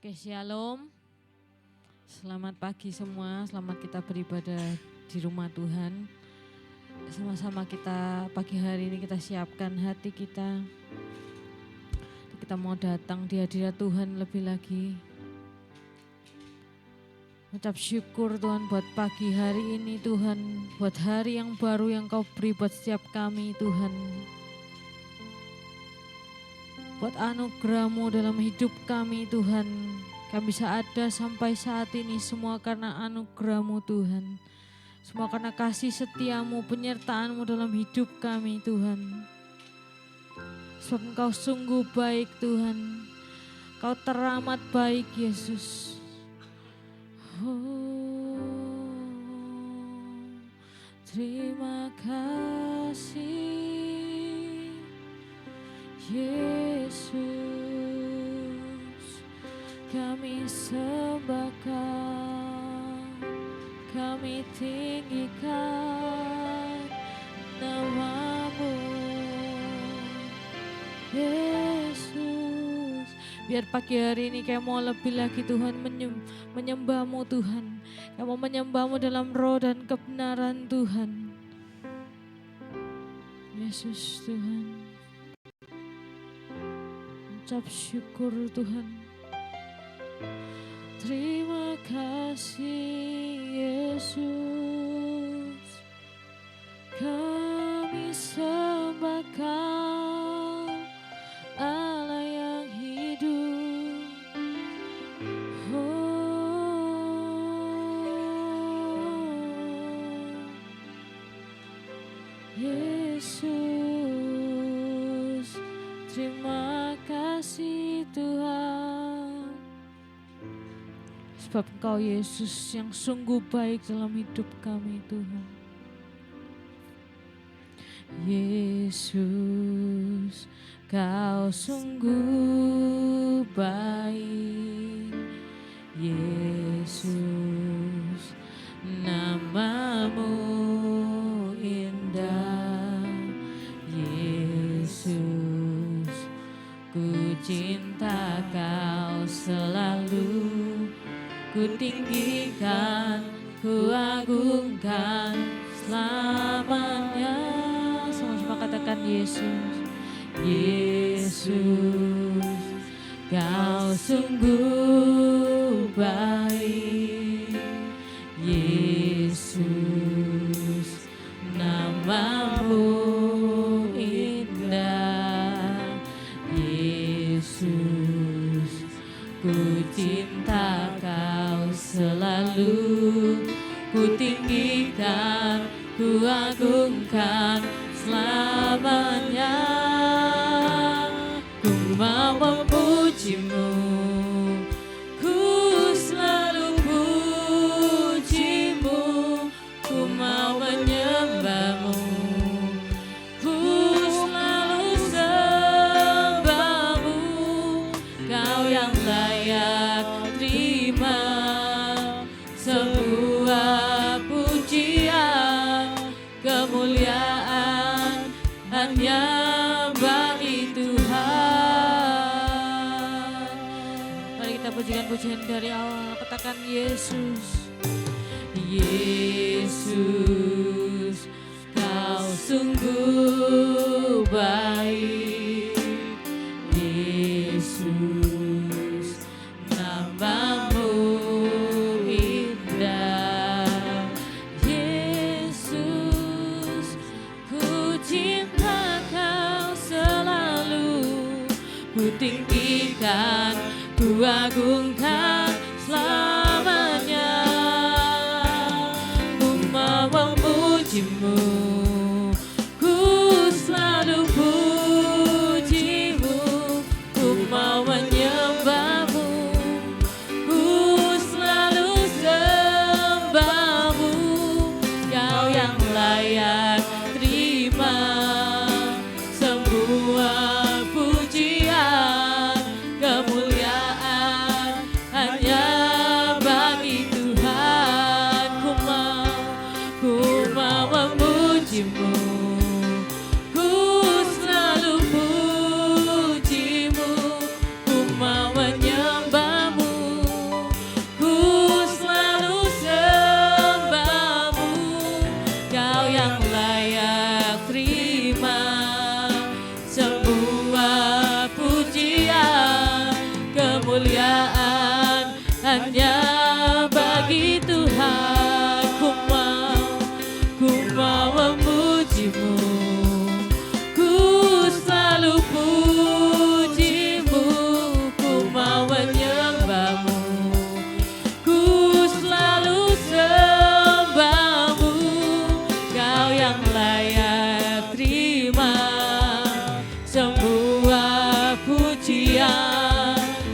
Oke, shalom. Selamat pagi semua, selamat kita beribadah di rumah Tuhan. Sama-sama kita pagi hari ini kita siapkan hati kita. Kita mau datang di hadirat Tuhan lebih lagi. Ucap syukur Tuhan buat pagi hari ini Tuhan, buat hari yang baru yang Kau beri buat setiap kami Tuhan. Buat anugerah-Mu dalam hidup kami Tuhan. Kami bisa ada sampai saat ini semua karena anugerah-Mu Tuhan. Semua karena kasih setia-Mu, penyertaan-Mu dalam hidup kami Tuhan. Sebab Engkau sungguh baik Tuhan. Kau teramat baik Yesus. Oh, terima kasih Yesus, kami sembahkan, kami tinggikan nama-Mu Yesus. Biar pagi hari ini kayak mau lebih lagi Tuhan menyembah-Mu Tuhan. Kayak mau menyembah-Mu dalam roh dan kebenaran Tuhan. Yesus Tuhan. Ucap syukur Tuhan. Terima kasih Yesus. Kami sembahkan Allah yang hidup. Oh, Yesus, terima kasih Tuhan. Sebab Engkau Yesus yang sungguh baik dalam hidup kami Tuhan. Yesus, Kau sungguh baik. Yesus, nama-Mu indah. Yesus, ku cinta Kau selalu. Ku tinggikan, ku agungkan selamanya. Sama-sama katakan Yesus. Yesus, Kau sungguh baik. Yesus, nama-Mu indah. Yesus, ku cinta Kau selalu. Ku tinggikan, ku agungkan selamanya. Ku mau memuji-Mu, ku selalu puji-Mu. Ku mau menyembah-Mu, ku selalu sembah-Mu. Kau yang layak terima sebuah pujian, kemuliaan hanya bagi Tuhan. Mari kita pujikan pujian dari awal. Katakan Yesus. Yesus, Kau sungguh baik. Yesus, nama-Mu indah. Yesus, ku cinta Kau selalu. Ku tinggikan, ku agungkan selamanya. Ku mau memuji-Mu, ku selalu puji-Mu. Ku mau menyembah-Mu, ku selalu sembah-Mu. Kau yang layak terima semua pujian, kemuliaan hanya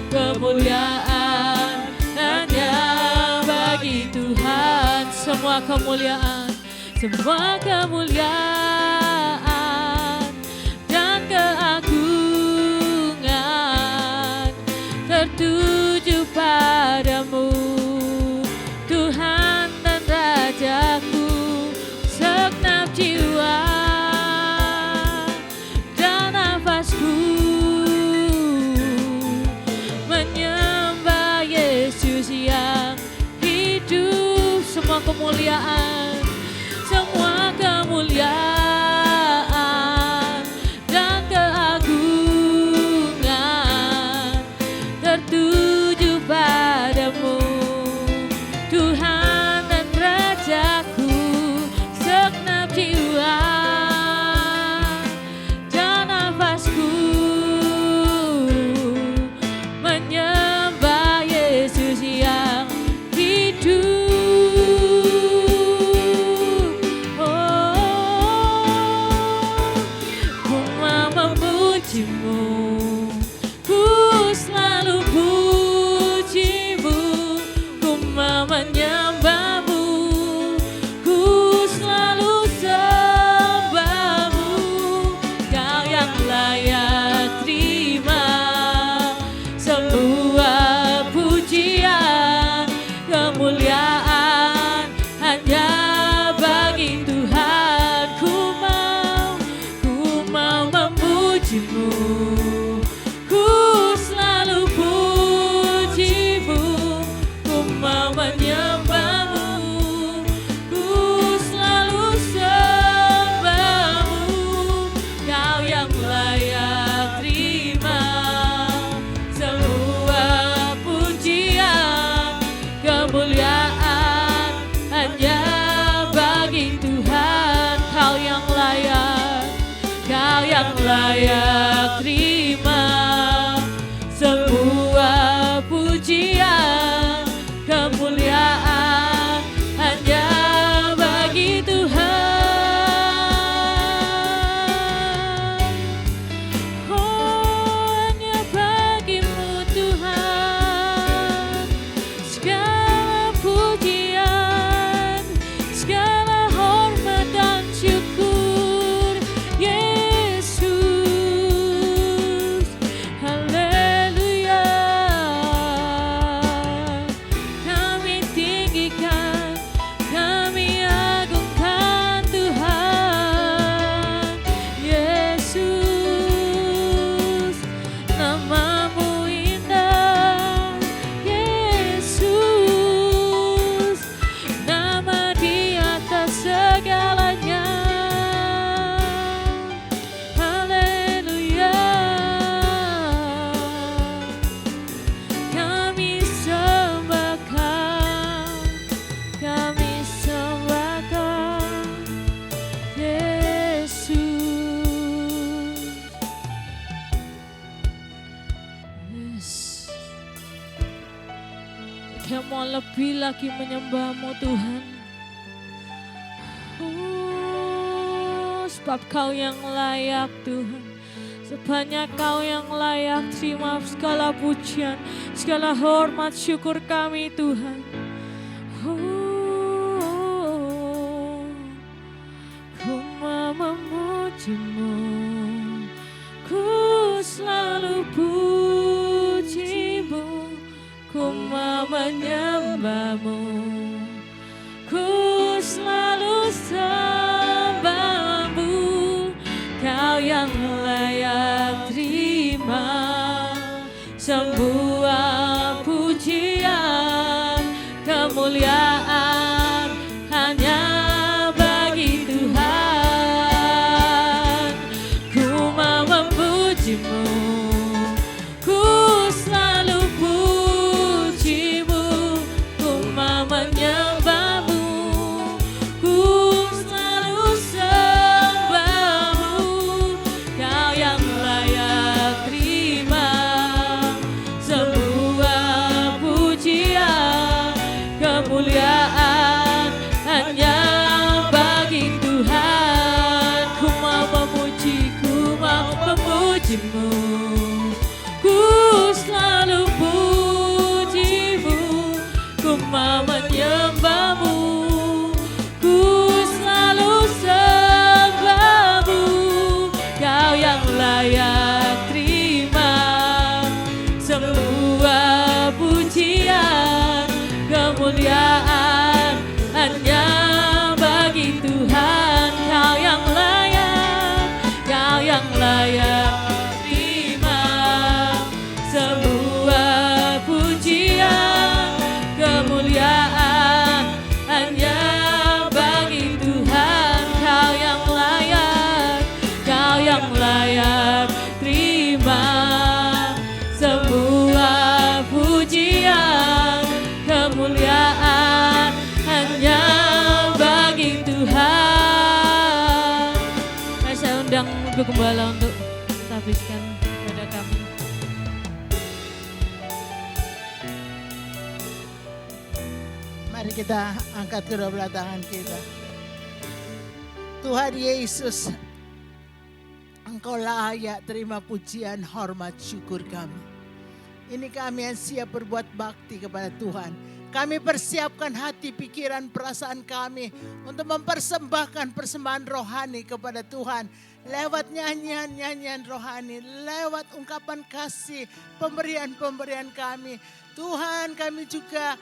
kemuliaan hanya bagi Tuhan. Semua kemuliaan, semua kemuliaan dan keagungan tertuju padamu, Tuhan dan Rajaku. Segenap jiwa dan nafasku menyembah Yesus yang hidup. Semua kemuliaan, semua kemuliaan dan keagungan tertuju padamu, Tuhan dan Rajaku. Segenap jiwa dan nafasku menyembah Yesus yang hidup. Ku mau memujimu, ku selalu pujimu, ku mau menyembahmu, ku selalu sembahmu. Kau yang layak terima semua pujian, kemuliaan hanya bagi Tuhan. Ku mau memujimu, ku selalu pujimu, ku mau menyembahmu, ku selalu sembahmu. Kau yang layak terima semua pujian, kemuliaan hanya bagi Tuhan. Kau yang layak terima semua pujian, kemuliaan hanya bagi Tuhan. Oh, hanya bagimu Tuhan segala pujian, segala hormat dan syukur, Yesus. Haleluya. Kami tinggikan, kami agungkan Tuhan Yesus. Namamu indah Yesus, nama di atas segalanya. Haleluya. Kami sembahkan Yesus. Yes. Kita mau lebih lagi menyembahmu Tuhan. Sebab Kau yang layak Tuhan, sebanyak Kau yang layak terima segala pujian, segala hormat syukur kami Tuhan. Ku mau memujimu, ku selalu pujimu, ku mau menyembahmu, ku selalu sembahmu. Kau yang layak terima semua pujian, kemuliaan hanya bagi Tuhan. Ku mau memujimu, ku selalu pujimu, ku mau menyembahmu, ku selalu sembahmu. Kau yang layak terima semua gembala untuk tabiskan kepada kami. Mari kita angkat kedua belah tangan kita. Tuhan Yesus, Engkau layak terima pujian, hormat, syukur kami. Ini kami yang siap berbuat bakti kepada Tuhan. Kami persiapkan hati, pikiran, perasaan kami untuk mempersembahkan persembahan rohani kepada Tuhan. Lewat nyanyian-nyanyian rohani, lewat ungkapan kasih, pemberian-pemberian kami. Tuhan, kami juga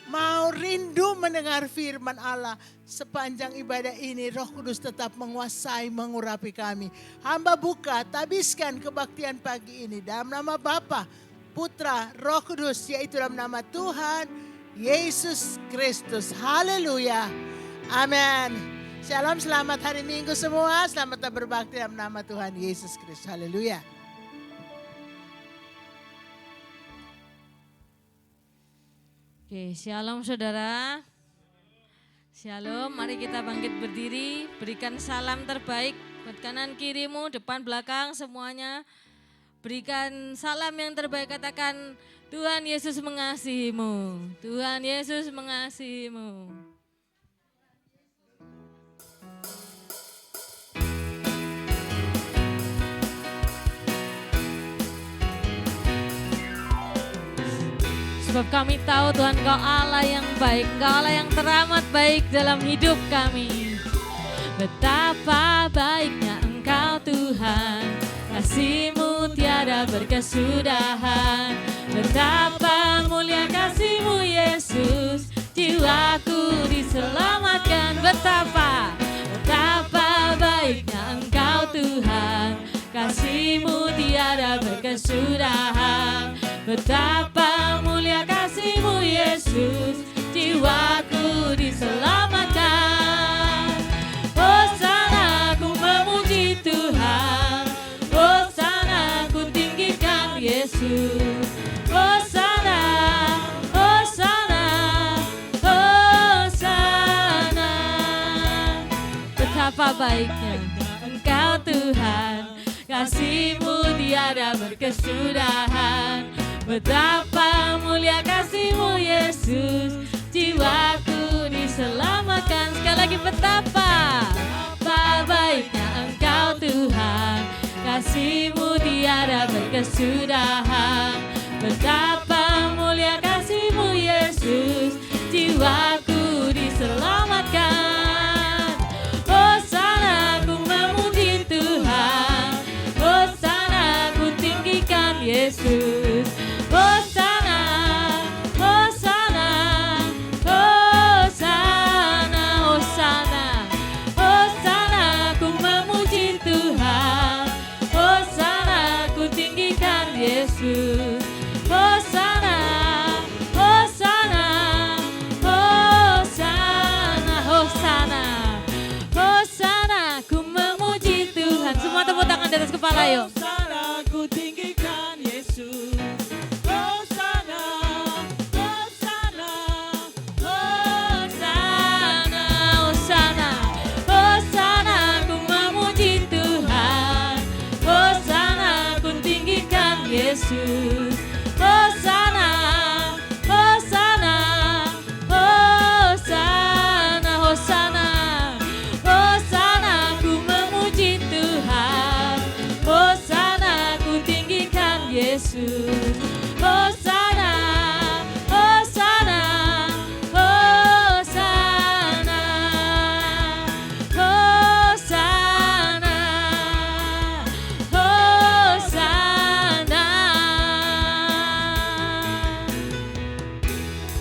mau rindu mendengar firman Allah. Sepanjang ibadah ini Roh Kudus tetap menguasai, mengurapi kami. Hamba buka, tabiskan kebaktian pagi ini dalam nama Bapa, Putra, Roh Kudus, yaitu dalam nama Tuhan Yesus Kristus. Haleluya. Amin. Shalom, selamat hari Minggu semua. Selamat berbakti dalam nama Tuhan Yesus Kristus. Haleluya. Oke, shalom saudara. Shalom, mari kita bangkit berdiri, berikan salam terbaik buat kanan kirimu, depan belakang semuanya. Berikan salam yang terbaik, katakan Tuhan Yesus mengasihimu. Tuhan Yesus mengasihimu. Sebab kami tahu Tuhan Engkau Allah yang baik, Engkau Allah yang teramat baik dalam hidup kami. Betapa baiknya Engkau Tuhan, kasih-Mu tiada berkesudahan. Betapa mulia kasih-Mu Yesus, jiwaku diselamatkan. Betapa baiknya Engkau Tuhan, kasih-Mu tiada berkesudahan. Betapa mulia kasih-Mu Yesus, jiwaku diselamatkan. Hosana ku memuji Tuhan, Hosana ku tinggikan Yesus. Hosana, Hosana, Hosana. Betapa baiknya Engkau Tuhan, kasih-Mu tiada berkesudahan. Betapa mulia kasih-Mu Yesus, jiwaku diselamatkan. Sekali lagi, betapa baiknya Engkau Tuhan, kasih-Mu tiada berkesudahan. Betapa mulia kasih-Mu Yesus, jiwaku diselamatkan. Hosana ku memuji Tuhan, Hosana ku tinggikan Yesus. Hosana, Hosana, Hosana, Hosana, Hosana ku memuji Tuhan, Hosana ku tinggikan Yesus. Hosana, Hosana, Hosana, Hosana, Hosana ku memuji Tuhan. Semua tepuk tangan di atas kepala yuk. Hosana ku tinggikan Yesus. Yesus. Hosana, Hosana, Hosana, Hosana, Hosana ku memuji Tuhan, Hosana ku tinggikan Yesus. Hosana, Hosana, Hosana, Hosana, Hosana.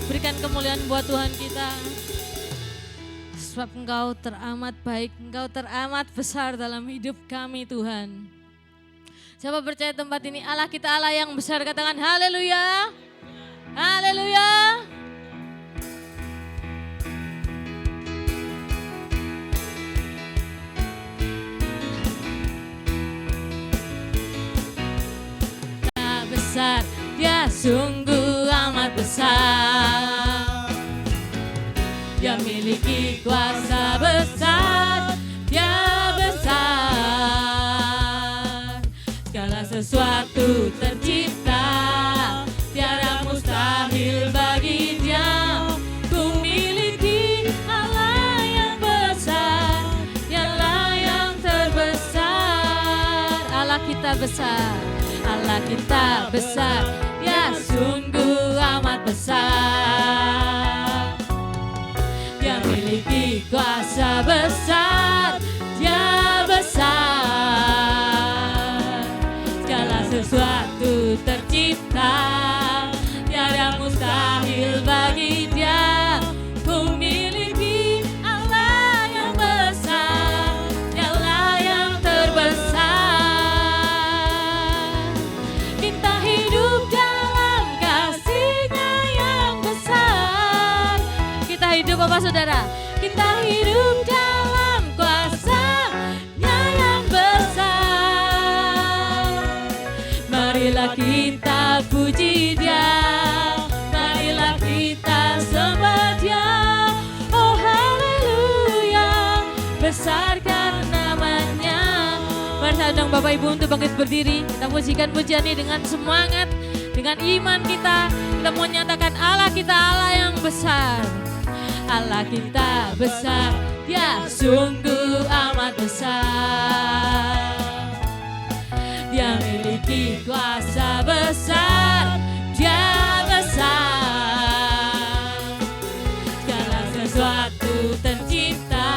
Berikan kemuliaan buat Tuhan kita. Sebab Engkau teramat baik, Engkau teramat besar dalam hidup kami Tuhan. Siapa percaya tempat ini Allah kita Allah yang besar, katakan haleluya. Haleluya. Dia besar, dia sungguh amat besar. Dia miliki kuasa besar, dia besar. sesuatu tercipta, tiada mustahil bagi Dia. Ku miliki Allah yang besar, Dialah yang terbesar. Allah kita besar, Allah kita besar, Dia sungguh amat besar. Dia miliki kuasa besar, Dia besar. Segala sesuatu tercipta, tiada mustahil bagi Dia. Ku miliki Allah yang besar, Dialah yang terbesar. Kita hidup dalam kasih-Nya yang besar. Kita hidup apa saudara? Kita hidup dalam kuasa-Nya yang besar. Marilah kita puji Dia, marilah kita sembah Dia. Oh haleluya, besarkan namanya. Mari saya undang Bapak Ibu untuk bangkit berdiri. Kita pujikan pujian ini dengan semangat, dengan iman kita. Kita mau nyatakan Allah kita Allah yang besar. Allah kita besar, Dia sungguh amat besar. Dia miliki kuasa besar, Dia besar. Segala sesuatu tercipta,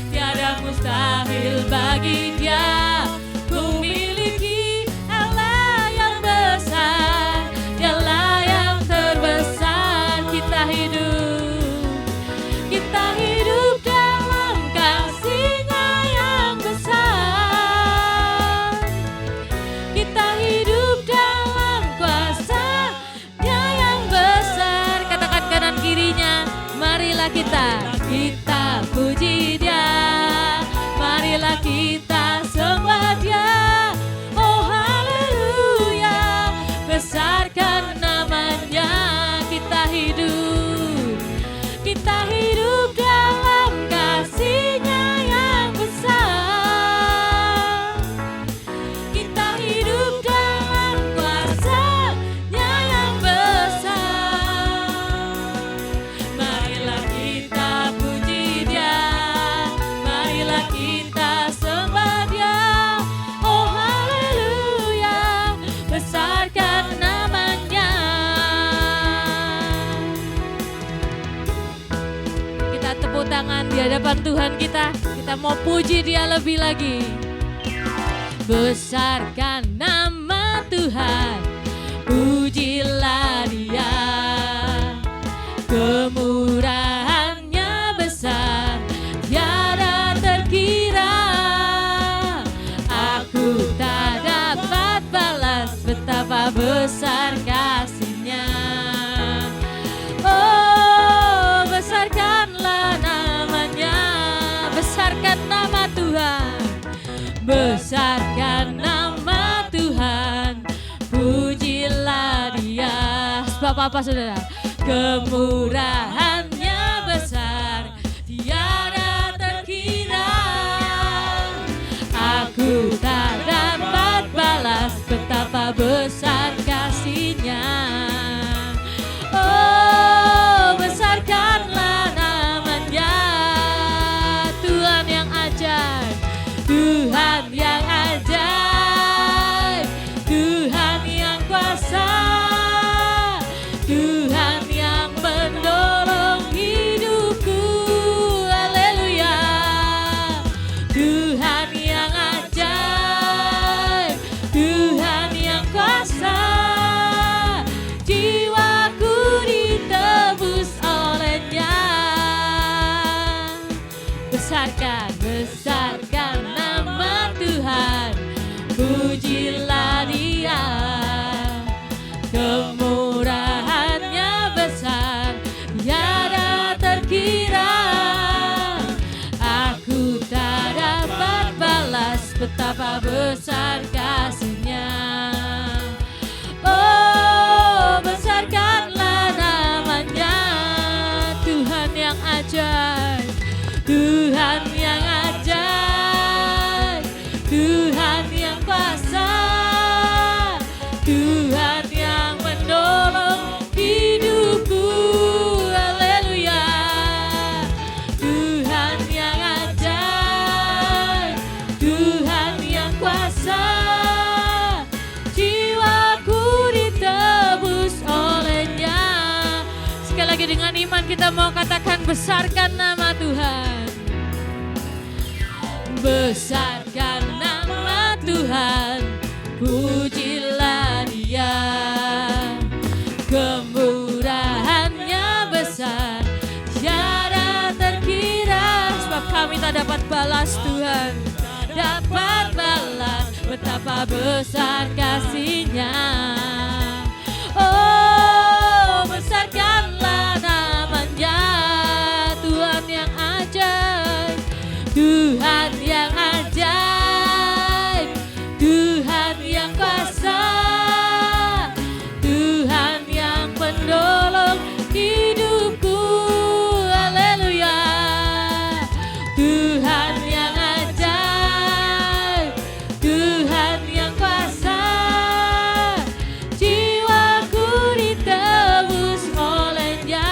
tiada mustahil bagi Dia. Ku miliki Allah yang besar, Dialah yang terbesar. Kita hidup dalam kasih-Nya yang besar. Kita hidup dalam kuasa-Nya yang besar. Katakan kanan kirinya, marilah kita puji Dia, marilah kita sembah Dia. Oh haleluya, besarkan namanya. Kita hidup dalam kasih-Nya yang besar. Kita hidup dalam kuasa-Nya yang besar. Marilah kita puji Dia, marilah kita sembah Dia. Oh haleluya, besarkan namanya. Kita tepuk tangan di hadapan Tuhan kita. Kita mau puji Dia lebih lagi. Besarkan nama Tuhan, pujilah Dia. Kemurahan-Nya besar, tiada terkira. Aku tak dapat balas betapa besar kasih-Nya. Oh, besarkanlah namanya, besarkan nama Tuhan, besarkan nama Tuhan, pujilah Dia. Sebab apa saudara? Kemurahan-Nya besar, tiada terkira. Aku tak dapat balas betapa besar kasih-Nya. Oh, besarkanlah namanya. Tuhan yang ajaib, Tuhan yang ajaib, Tuhan yang kuasa, Tuhan yang menolong hidupku. Haleluya, Tuhan yang ajaib, Tuhan yang kuasa. Jiwaku ditebus oleh-Nya. Besarkan nama Tuhan, pujilah Dia. Kemurahan-Nya besar, tiada terkira. Aku tak dapat balas betapa besar kasih-Nya. Oh, besarkanlah namanya. Tuhan yang ajaib, Tuhan yang ajaib, Tuhan yang kuasa. kita mau katakan besarkan nama Tuhan. Besarkan nama Tuhan, pujilah Dia. Kemurahannya besar, tiada terkira. Sebab kami tak dapat balas Tuhan, dapat balas betapa besar kasih-Nya. Oh, besarkanlah namanya, Tuhan yang ajaib, Tuhan yang ajaib, Tuhan yang kuasa, Tuhan yang penolong hidupku. Haleluya. Tuhan yang ajaib, Tuhan yang kuasa, jiwaku ditebus oleh-Nya.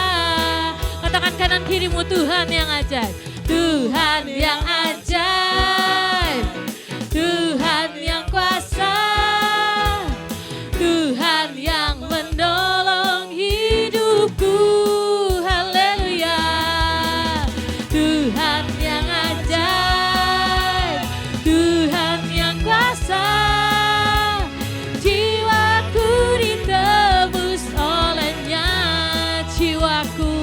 Katakan kanan kirimu, Tuhan yang ajaib, Tuhan yang ajaib, Tuhan yang kuasa, Tuhan yang menolong hidupku. Haleluya. Tuhan yang ajaib, Tuhan yang kuasa, jiwaku ditebus oleh-Nya. Jiwaku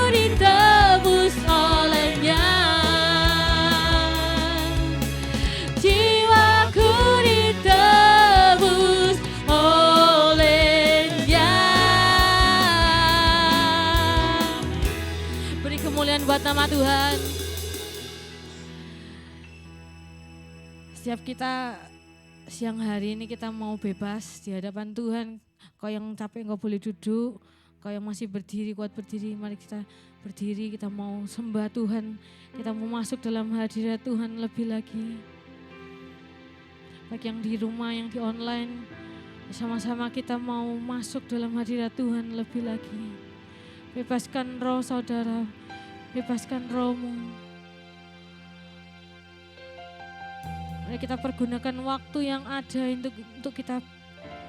ditebus oleh-Nya. Jiwaku ditebus oleh-Nya. Beri kemuliaan buat nama Tuhan. Setiap kita siang hari ini kita mau bebas di hadapan Tuhan. Kau yang capek kau boleh duduk. Kau yang masih berdiri, kuat berdiri, mari kita berdiri, kita mau sembah Tuhan, kita mau masuk dalam hadirat Tuhan lebih lagi. Baik yang di rumah, yang di online, sama-sama kita mau masuk dalam hadirat Tuhan lebih lagi. Bebaskan roh saudara, bebaskan rohmu. Mari kita pergunakan waktu yang ada untuk kita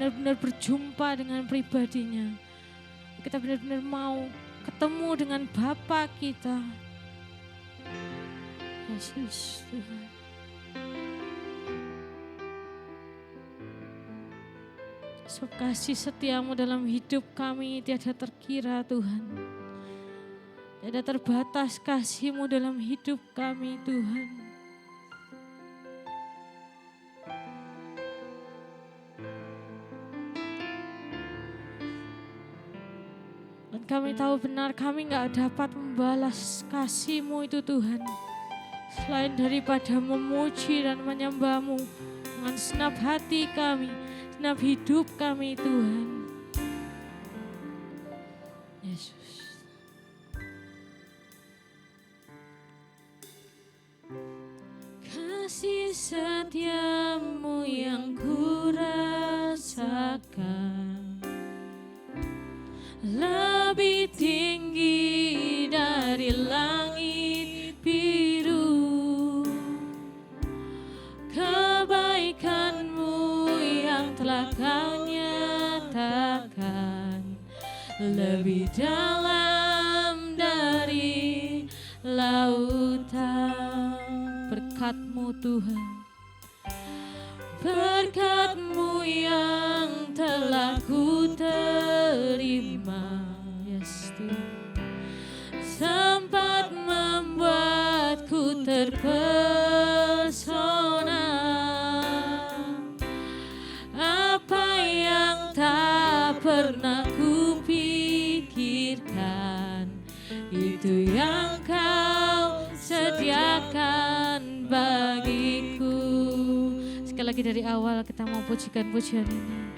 benar-benar berjumpa dengan pribadinya. Kita benar-benar mau ketemu dengan Bapa kita. Yesus Tuhan. Sebab kasih setiamu dalam hidup kami tiada terkira Tuhan. Tiada terbatas kasih-Mu dalam hidup kami Tuhan. Kami tahu benar kami gak dapat membalas kasih-Mu itu Tuhan. Selain daripada memuji dan menyembah-Mu dengan senap hati kami, senap hidup kami Tuhan. Yesus. Kasih setia-Mu yang kurasakan lebih tinggi dari langit biru. Kebaikan-Mu yang telah Kau nyatakan lebih dalam dari lautan. Berkat-Mu Tuhan, berkat-Mu yang telah ku terima, yes Tuhan, sempat membuatku terpesona. Apa yang tak pernah ku pikirkan, itu yang Kau sediakan bagiku. Sekali lagi dari awal kita mau pujikan pujian ini.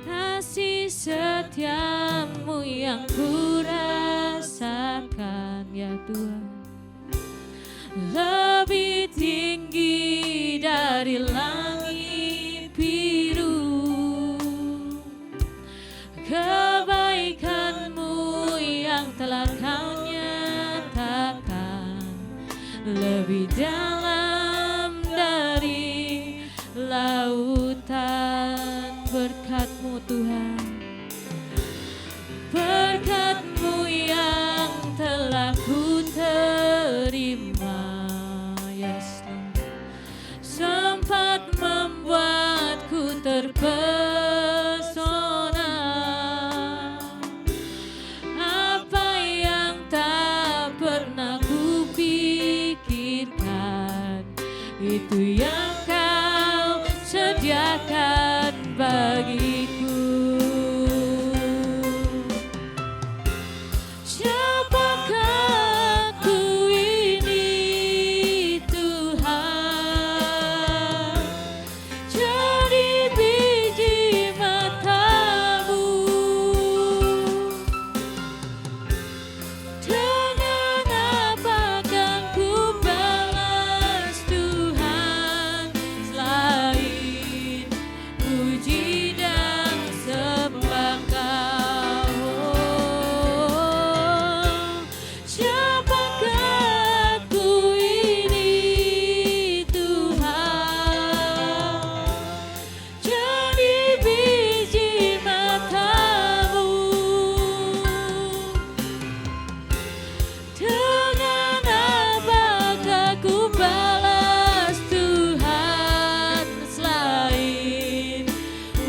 Kasih setia-Mu yang kurasakan ya Tuhan, lebih tinggi dari langit biru. Kebaikan-Mu yang telah Kau nyatakan lebih dalam dari lautan. Berkat-Mu Tuhan,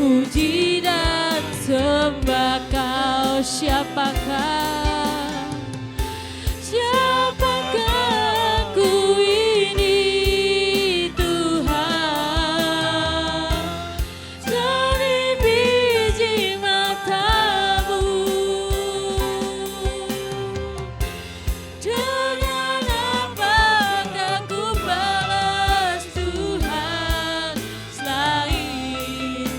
puji dan sembah Kau. Siapakah aku ini Tuhan, dari biji mata-Mu. Dengan apakah ku balas Tuhan, selain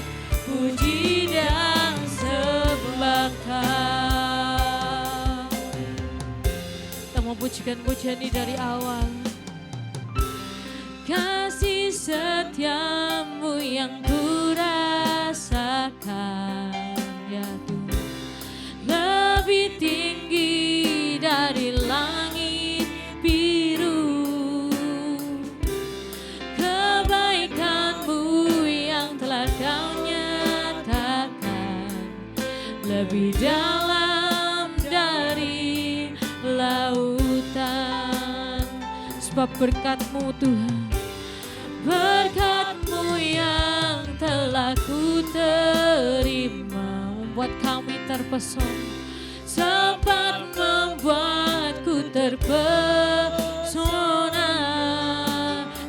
puji dan sembah Kau. Kita mau pujikan pujian ini dari awal. Kasih setiamu yang ku rasakan, ya Tuhan, lebih tinggi dari langit biru. Kebaikan-Mu yang telah Kau nyatakan lebih dalam dari lautan. Sebab berkat-Mu Tuhan, berkat-Mu yang telah ku terima, membuat kami terpesona, sempat membuatku terpesona.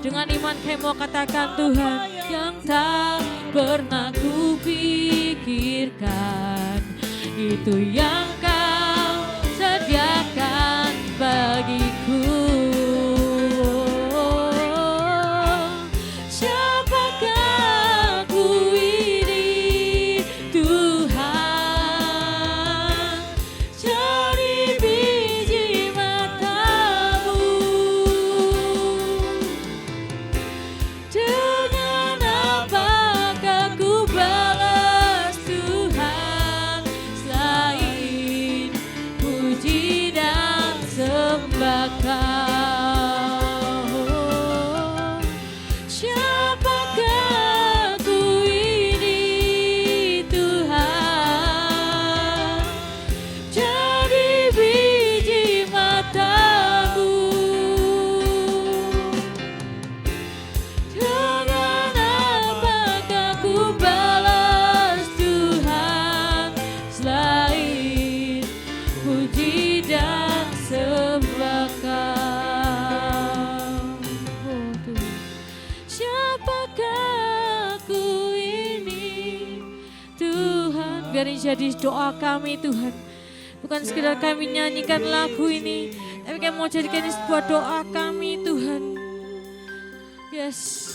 Dengan iman kami mau katakan Tuhan, yang tak pernah ku pikirkan, itu yang Kau sediakan bagiku. Biar ini jadi doa kami Tuhan. Bukan sekedar kami nyanyikan lagu ini, tapi kami mau jadikan ini sebuah doa kami Tuhan. Yes.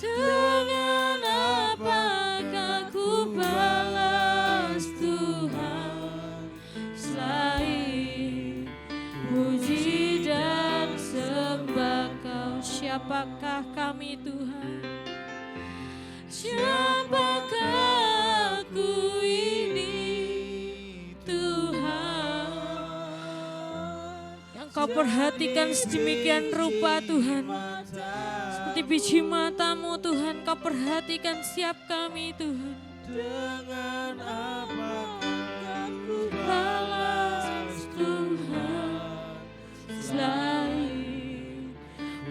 Dengan apakah ku balas Tuhan, selain puji dan sembah Kau. Siapakah kami Tuhan? Siapakah aku ini Tuhan, yang Kau perhatikan sedemikian rupa Tuhan. Seperti biji mata-Mu Tuhan, Kau perhatikan setiap kami Tuhan. Dengan apakah aku balas Tuhan, selain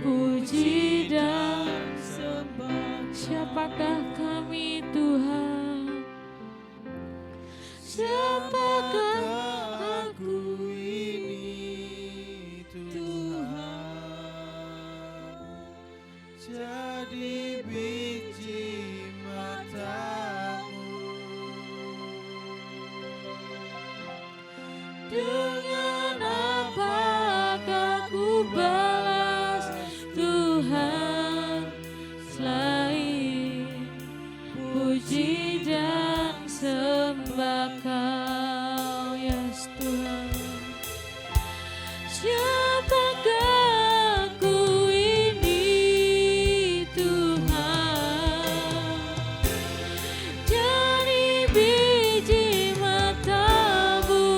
puji dan sembah. Siapakah kami Tuhan? Siapakah aku ini Tuhan, jadi biji mata-Mu. Dengan apakah ku balas Tuhan, selain puji dan sembah Kau, yes Tuhan. Siapakah aku ini Tuhan, jadi biji mata-Mu.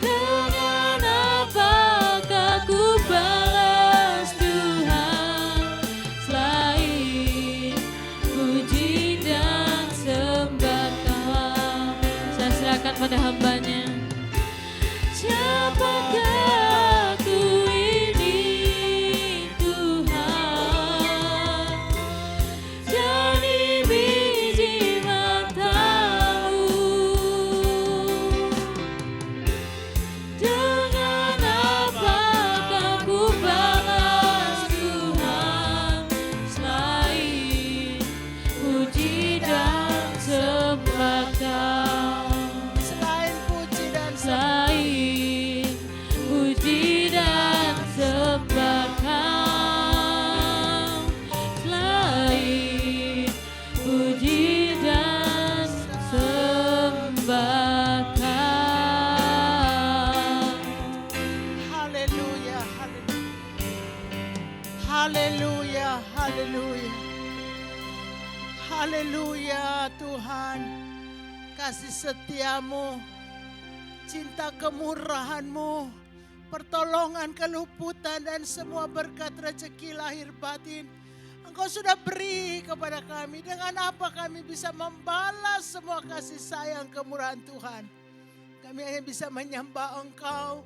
Dengan apakah ku balas Tuhan, selain puji dan sembah Kau. Saya serahkan pada hamba-Nya. Haleluya. Haleluya Tuhan. Kasih setiamu, cinta kemurahan-Mu, pertolongan, keluputan, dan semua berkat rezeki lahir batin Engkau sudah beri kepada kami. Dengan apa kami bisa membalas semua kasih sayang kemurahan Tuhan? Kami hanya bisa menyembah Engkau,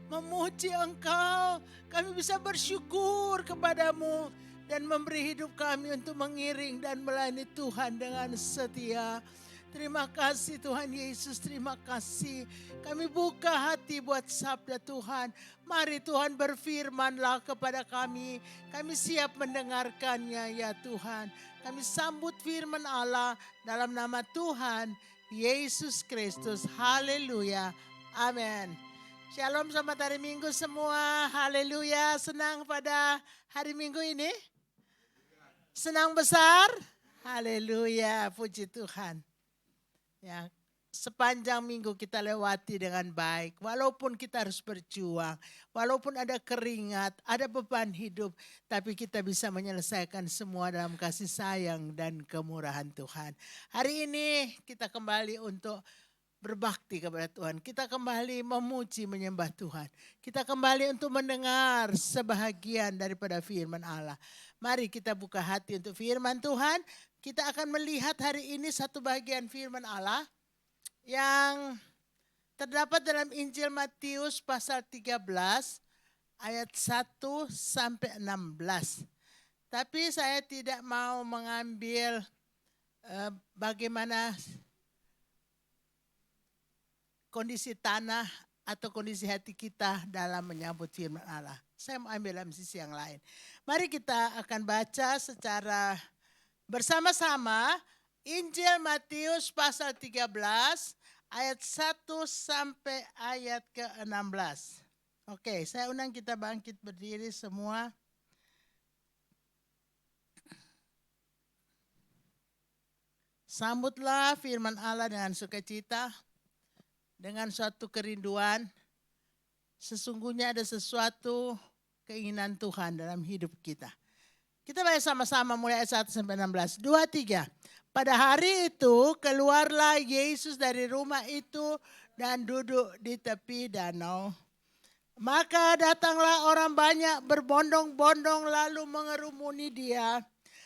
memuji Engkau. Kami bisa bersyukur kepadamu dan memberi hidup kami untuk mengiring dan melayani Tuhan dengan setia. Terima kasih Tuhan Yesus, terima kasih. Kami buka hati buat sabda Tuhan. Mari Tuhan berfirmanlah kepada kami. Kami siap mendengarkannya ya Tuhan. Kami sambut firman Allah dalam nama Tuhan Yesus Kristus. Haleluya. Amin. Shalom, selamat hari Minggu semua. Haleluya. Senang pada hari Minggu ini? Senang besar? Haleluya. Puji Tuhan. Ya, sepanjang minggu kita lewati dengan baik. Walaupun kita harus berjuang, walaupun ada keringat, ada beban hidup, tapi kita bisa menyelesaikan semua dalam kasih sayang dan kemurahan Tuhan. Hari ini kita kembali untuk berbakti kepada Tuhan. Kita kembali memuji, menyembah Tuhan. Kita kembali untuk mendengar sebahagian daripada firman Allah. Mari kita buka hati untuk firman Tuhan. Kita akan melihat hari ini satu bagian firman Allah yang terdapat dalam Injil Matius pasal 13 ayat 1 sampai 16. Tapi saya tidak mau mengambil bagaimana kondisi tanah atau kondisi hati kita dalam menyambut firman Allah. Saya mau ambil dalam sisi yang lain. Mari kita akan baca secara bersama-sama Injil Matius pasal 13 ayat 1 sampai ayat ke-16. Oke, saya undang kita bangkit berdiri semua. Sambutlah firman Allah dengan sukacita, dengan suatu kerinduan. Sesungguhnya ada sesuatu keinginan Tuhan dalam hidup kita. Kita baca sama-sama mulai ayat 1 sampai 16. 2, 3. Pada hari itu keluarlah Yesus dari rumah itu dan duduk di tepi danau. Maka datanglah orang banyak berbondong-bondong lalu mengerumuni dia.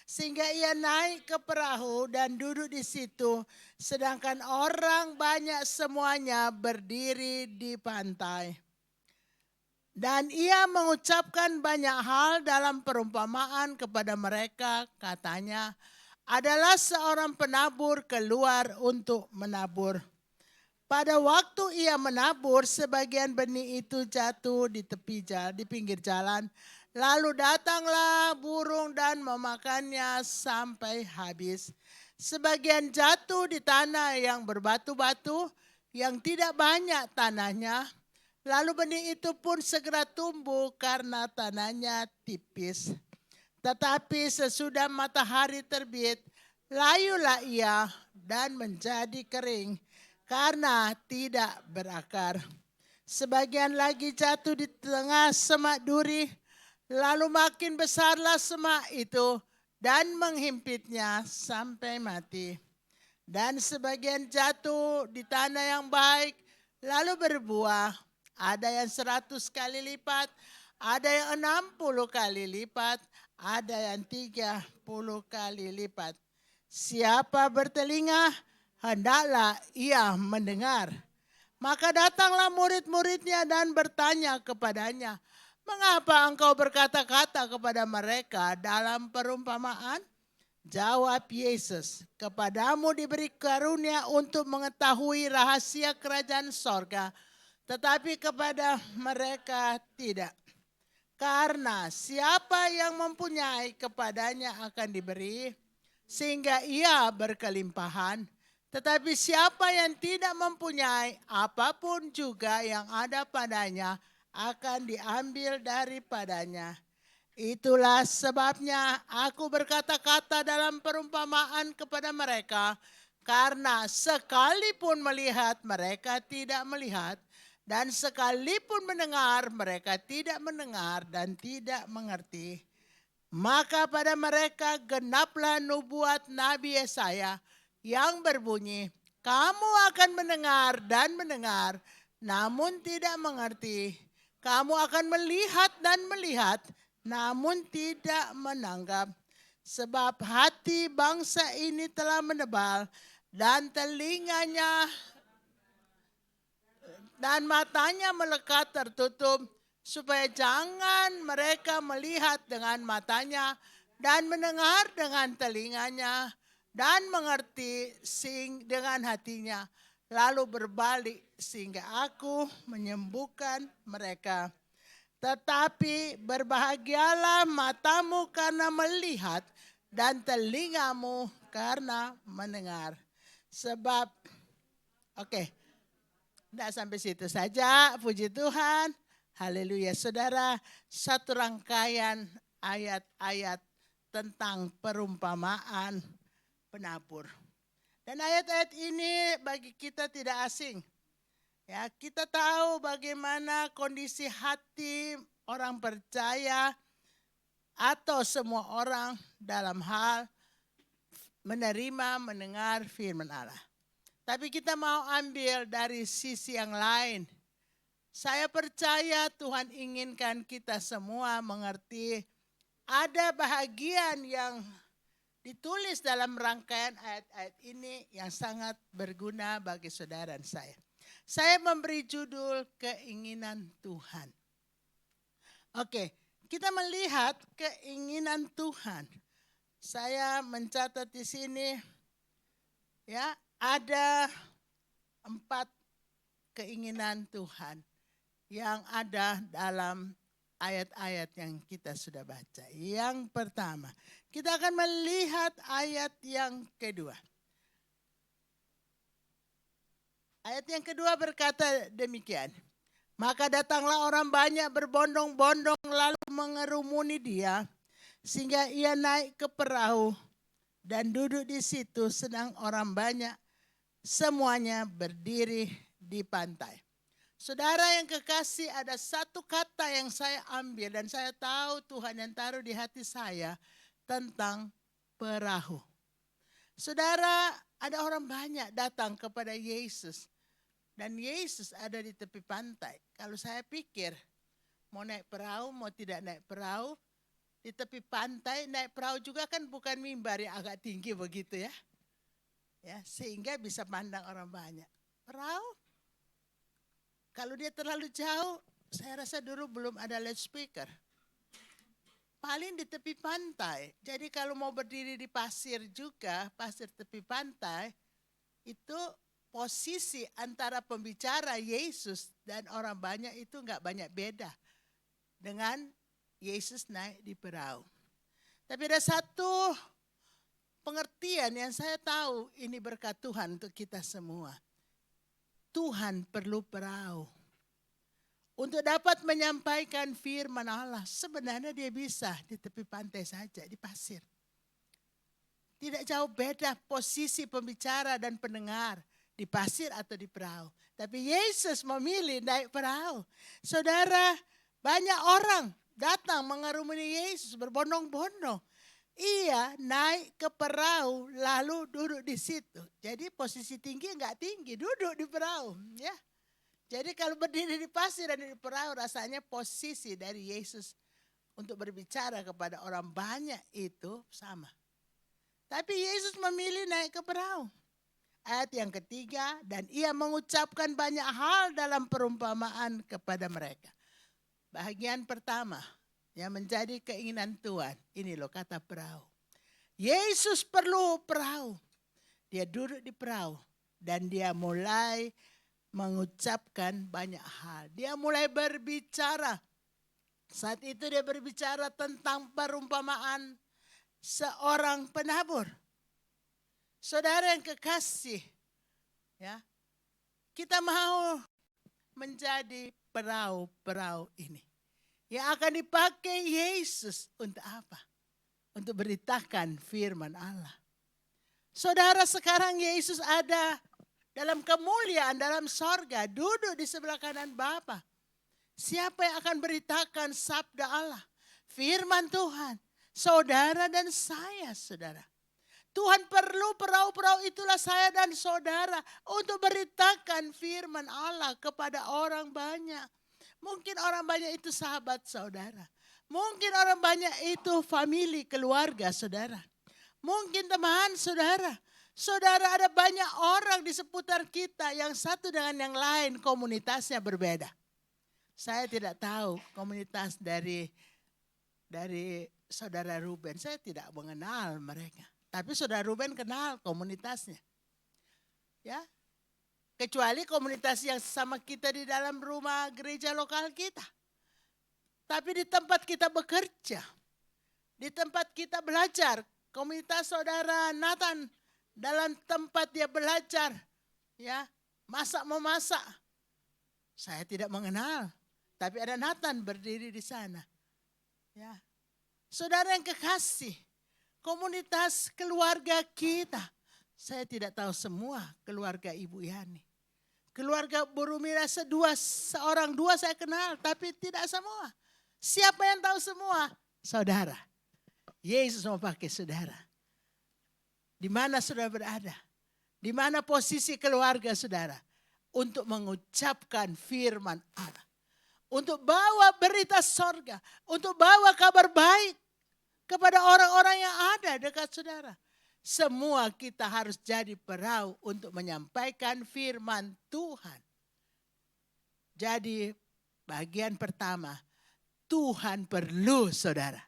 Sehingga ia naik ke perahu dan duduk di situ. Sedangkan orang banyak semuanya berdiri di pantai. Dan ia mengucapkan banyak hal dalam perumpamaan kepada mereka. Katanya, adalah seorang penabur keluar untuk menabur. Pada waktu ia menabur, sebagian benih itu jatuh di tepi jalan, di pinggir jalan. Lalu datanglah burung dan memakannya sampai habis. Sebagian jatuh di tanah yang berbatu-batu, yang tidak banyak tanahnya. Lalu benih itu pun segera tumbuh karena tanahnya tipis. Tetapi sesudah matahari terbit, layulah ia dan menjadi kering karena tidak berakar. Sebagian lagi jatuh di tengah semak duri, lalu makin besarlah semak itu dan menghimpitnya sampai mati. Dan sebagian jatuh di tanah yang baik, lalu berbuah. Ada yang 100 kali lipat, ada yang 60 kali lipat, ada yang 30 kali lipat. Siapa bertelinga, hendaklah ia mendengar. Maka datanglah murid-muridnya dan bertanya kepadanya, mengapa engkau berkata-kata kepada mereka dalam perumpamaan? Jawab Yesus, kepadamu diberi karunia untuk mengetahui rahasia kerajaan sorga, tetapi kepada mereka tidak. Karena siapa yang mempunyai kepadanya akan diberi, sehingga ia berkelimpahan. Tetapi siapa yang tidak mempunyai, apapun juga yang ada padanya akan diambil daripadanya. Itulah sebabnya aku berkata-kata dalam perumpamaan kepada mereka, karena sekalipun melihat mereka tidak melihat, dan sekalipun mendengar mereka tidak mendengar dan tidak mengerti. Maka pada mereka genaplah nubuat Nabi Yesaya yang berbunyi, kamu akan mendengar dan mendengar, namun tidak mengerti. Kamu akan melihat dan melihat, namun tidak menangkap. Sebab hati bangsa ini telah menebal dan telinganya dan matanya melekat tertutup, supaya jangan mereka melihat dengan matanya dan mendengar dengan telinganya dan mengerti dengan hatinya, lalu berbalik sehingga aku menyembuhkan mereka. Tetapi berbahagialah matamu karena melihat dan telingamu karena mendengar. Sebab, tidak sampai situ saja, puji Tuhan. Haleluya. Saudara, satu rangkaian ayat-ayat tentang perumpamaan penabur. Dan ayat-ayat ini bagi kita tidak asing. Ya, kita tahu bagaimana kondisi hati orang percaya atau semua orang dalam hal menerima, mendengar firman Allah. Tapi kita mau ambil dari sisi yang lain. Saya percaya Tuhan inginkan kita semua mengerti ada bahagian yang ditulis dalam rangkaian ayat-ayat ini yang sangat berguna bagi saudara dan saya. Saya memberi judul keinginan Tuhan. Oke, kita melihat keinginan Tuhan. Saya mencatat di sini ya, ada 4 keinginan Tuhan yang ada dalam ayat-ayat yang kita sudah baca. Yang pertama, kita akan melihat ayat yang kedua. Ayat yang kedua berkata demikian. Maka datanglah orang banyak berbondong-bondong lalu mengerumuni dia, sehingga ia naik ke perahu dan duduk di situ, sedang orang banyak semuanya berdiri di pantai. Saudara yang kekasih, ada satu kata yang saya ambil dan saya tahu Tuhan yang taruh di hati saya tentang perahu. Saudara, ada orang banyak datang kepada Yesus dan Yesus ada di tepi pantai. Kalau saya pikir mau naik perahu, mau tidak naik perahu, di tepi pantai naik perahu juga kan bukan mimbar yang agak tinggi begitu ya. Ya, sehingga bisa pandang orang banyak. Perahu, kalau dia terlalu jauh, saya rasa dulu belum ada loudspeaker. Paling di tepi pantai. Jadi kalau mau berdiri di pasir juga, pasir tepi pantai, itu posisi antara pembicara Yesus dan orang banyak itu enggak banyak beda dengan Yesus naik di perahu. Tapi ada satu pengertian yang saya tahu ini berkat Tuhan untuk kita semua. Tuhan perlu perahu untuk dapat menyampaikan firman Allah. Sebenarnya dia bisa di tepi pantai saja, di pasir. Tidak jauh beda posisi pembicara dan pendengar, di pasir atau di perahu. Tapi Yesus memilih naik perahu. Saudara, banyak orang datang mengerumuni Yesus berbondong-bondong. Ia naik ke perahu lalu duduk di situ. Jadi posisi tinggi enggak tinggi, duduk di perahu. Ya. Jadi kalau berdiri di pasir dan di perahu rasanya posisi dari Yesus untuk berbicara kepada orang banyak itu sama. Tapi Yesus memilih naik ke perahu. Ayat yang ketiga, dan ia mengucapkan banyak hal dalam perumpamaan kepada mereka. Bahagian pertama yang menjadi keinginan Tuhan, ini loh kata perahu. Yesus perlu perahu. Dia duduk di perahu dan dia mulai mengucapkan banyak hal. Dia mulai berbicara. Saat itu dia berbicara tentang perumpamaan seorang penabur. Saudara yang kekasih, ya, kita mau menjadi perahu-perahu ini yang akan dipakai Yesus untuk apa? Untuk beritakan firman Allah. Saudara, sekarang Yesus ada dalam kemuliaan, dalam sorga, duduk di sebelah kanan Bapa. Siapa yang akan beritakan sabda Allah, firman Tuhan, Saudara dan saya, saudara. Tuhan perlu perahu-perahu itulah saya dan saudara untuk beritakan firman Allah kepada orang banyak. Mungkin orang banyak itu sahabat saudara. Mungkin orang banyak itu famili, keluarga saudara. Mungkin teman saudara. Saudara, ada banyak orang di seputar kita yang satu dengan yang lain komunitasnya berbeda. Saya tidak tahu komunitas dari saudara Ruben. Saya tidak mengenal mereka. Tapi saudara Ruben kenal komunitasnya. Ya. Kecuali komunitas yang sama kita di dalam rumah gereja lokal kita. Tapi di tempat kita bekerja. Di tempat kita belajar. Komunitas saudara Nathan dalam tempat dia belajar. Ya, memasak. Saya tidak mengenal. Tapi ada Nathan berdiri di sana. Ya. Saudara yang kekasih, komunitas keluarga kita. Saya tidak tahu semua keluarga Ibu Yani. Keluarga Borumira seorang dua saya kenal, tapi tidak semua. Siapa yang tahu semua? Saudara. Yesus mau pakai saudara. Di mana saudara berada? Di mana posisi keluarga saudara? Untuk mengucapkan firman Allah. Untuk bawa berita sorga. Untuk bawa kabar baik kepada orang-orang yang ada dekat saudara. Semua kita harus jadi perahu untuk menyampaikan firman Tuhan. Jadi bagian pertama, Tuhan perlu saudara.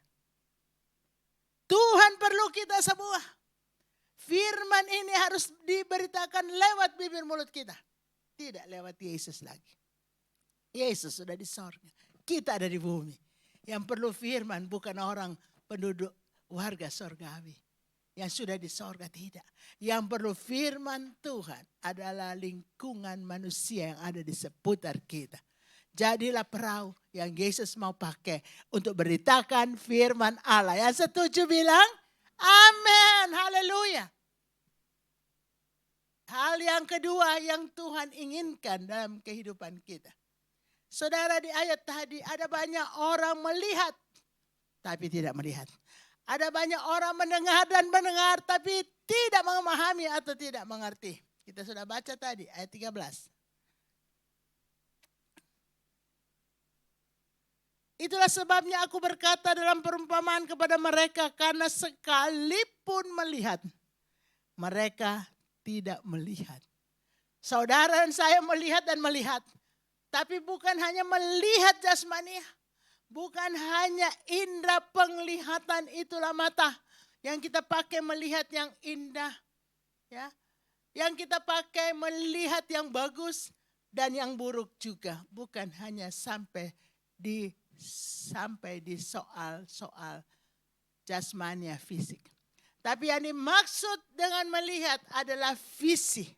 Tuhan perlu kita semua. Firman ini harus diberitakan lewat bibir mulut kita. Tidak lewat Yesus lagi. Yesus sudah di sorga. Kita ada di bumi. Yang perlu firman bukan orang penduduk warga sorgawi. Yang sudah di sorga tidak. Yang perlu firman Tuhan adalah lingkungan manusia yang ada di seputar kita. Jadilah perahu yang Yesus mau pakai untuk beritakan firman Allah. Yang setuju bilang, amin, haleluya. Hal yang kedua yang Tuhan inginkan dalam kehidupan kita. Saudara, di ayat tadi ada banyak orang melihat tapi tidak melihat. Ada banyak orang mendengar dan mendengar tapi tidak memahami atau tidak mengerti. Kita sudah baca tadi ayat 13. Itulah sebabnya aku berkata dalam perumpamaan kepada mereka, karena sekalipun melihat, mereka tidak melihat. Saudara dan saya melihat dan melihat. Tapi bukan hanya melihat jasmania. Bukan hanya indera penglihatan itulah mata. Yang kita pakai melihat yang indah. Ya. Yang kita pakai melihat yang bagus dan yang buruk juga. Bukan hanya sampai di soal jasmania fisik. Tapi yang dimaksud dengan melihat adalah visi.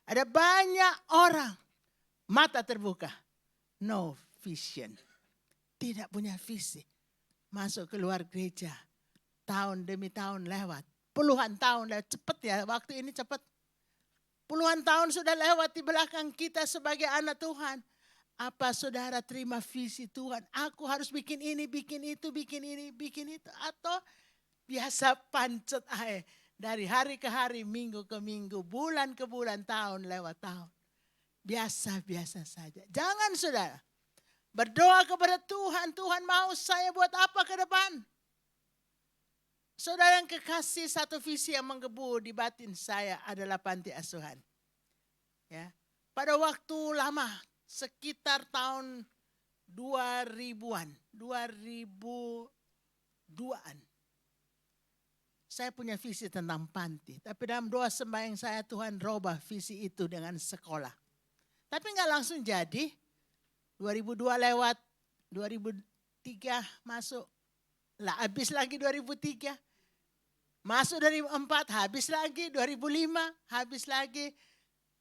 Ada banyak orang mata terbuka, no vision, tidak punya visi. Masuk keluar gereja, tahun demi tahun lewat, puluhan tahun lewat, cepat ya waktu ini cepat. Puluhan tahun sudah lewat di belakang kita sebagai anak Tuhan. Apa saudara terima visi Tuhan? Aku harus bikin ini, bikin itu, bikin ini, bikin itu. Atau biasa pancet aja dari hari ke hari, minggu ke minggu, bulan ke bulan, tahun lewat tahun. Biasa-biasa saja. Jangan saudara berdoa kepada Tuhan. Tuhan mau saya buat apa ke depan? Saudara yang kekasih, satu visi yang menggebu di batin saya adalah panti asuhan. Ya. Pada waktu lama, sekitar tahun 2000-an, 2002-an. Saya punya visi tentang panti. Tapi dalam doa sembahyang saya, Tuhan robah visi itu dengan sekolah. Tapi enggak langsung jadi. 2002 lewat, 2003 masuk. Lah habis lagi 2003. Masuk 2004, habis lagi 2005, habis lagi.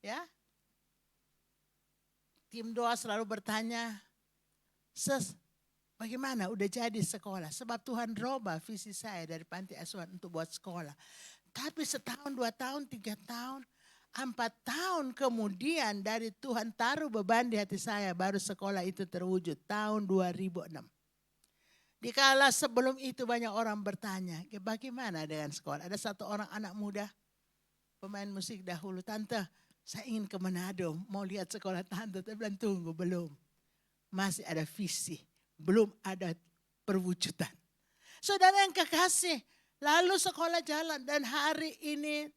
Ya. Tim doa selalu bertanya, bagaimana udah jadi sekolah? Sebab Tuhan robah visi saya dari panti asuhan untuk buat sekolah. Tapi setahun, 2 tahun, 3 tahun, 4 tahun kemudian dari Tuhan taruh beban di hati saya, baru sekolah itu terwujud tahun 2006. Dikala sebelum itu banyak orang bertanya, bagaimana dengan sekolah? Ada satu orang anak muda, pemain musik dahulu, tante saya ingin ke Manado, mau lihat sekolah tante. Saya bilang tunggu, belum. Masih ada visi, belum ada perwujudan. Saudara yang kekasih, lalu sekolah jalan dan hari ini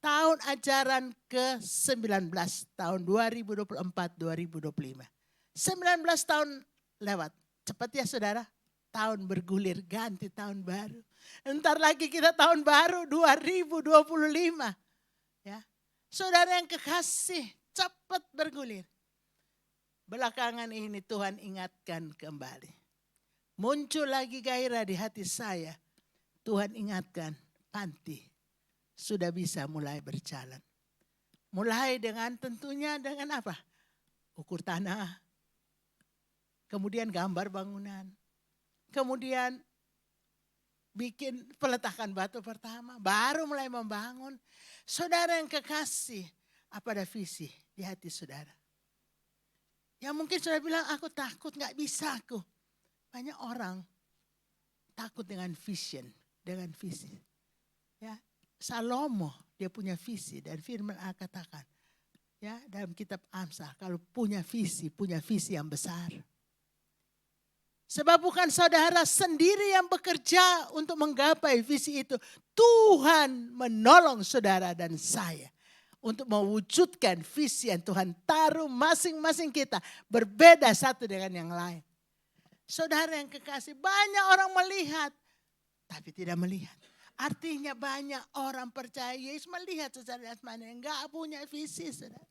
tahun ajaran ke-19, tahun 2024-2025. 19 tahun lewat, cepat ya saudara. Tahun bergulir, ganti tahun baru. Ntar lagi kita tahun baru 2025. Ya. Saudara yang kekasih, cepat bergulir. Belakangan ini Tuhan ingatkan kembali. Muncul lagi gairah di hati saya. Tuhan ingatkan, Panti sudah bisa mulai berjalan. Mulai dengan tentunya dengan apa? Ukur tanah. Kemudian gambar bangunan. Kemudian bikin peletakan batu pertama. Baru mulai membangun. Saudara yang kekasih, apa ada visi di hati saudara? Ya mungkin saudara bilang, aku takut, gak bisa aku. Banyak orang takut dengan vision, dengan visi. Ya, Salomo dia punya visi dan firman Allah katakan. Ya, dalam kitab Amsal, kalau punya visi yang besar. Sebab bukan saudara sendiri yang bekerja untuk menggapai visi itu. Tuhan menolong saudara dan saya. Untuk mewujudkan visi yang Tuhan taruh masing-masing kita. Berbeda satu dengan yang lain. Saudara yang kekasih, banyak orang melihat. Tapi tidak melihat. Artinya banyak orang percaya Yesus melihat secara jasmani. Enggak punya visi saudara.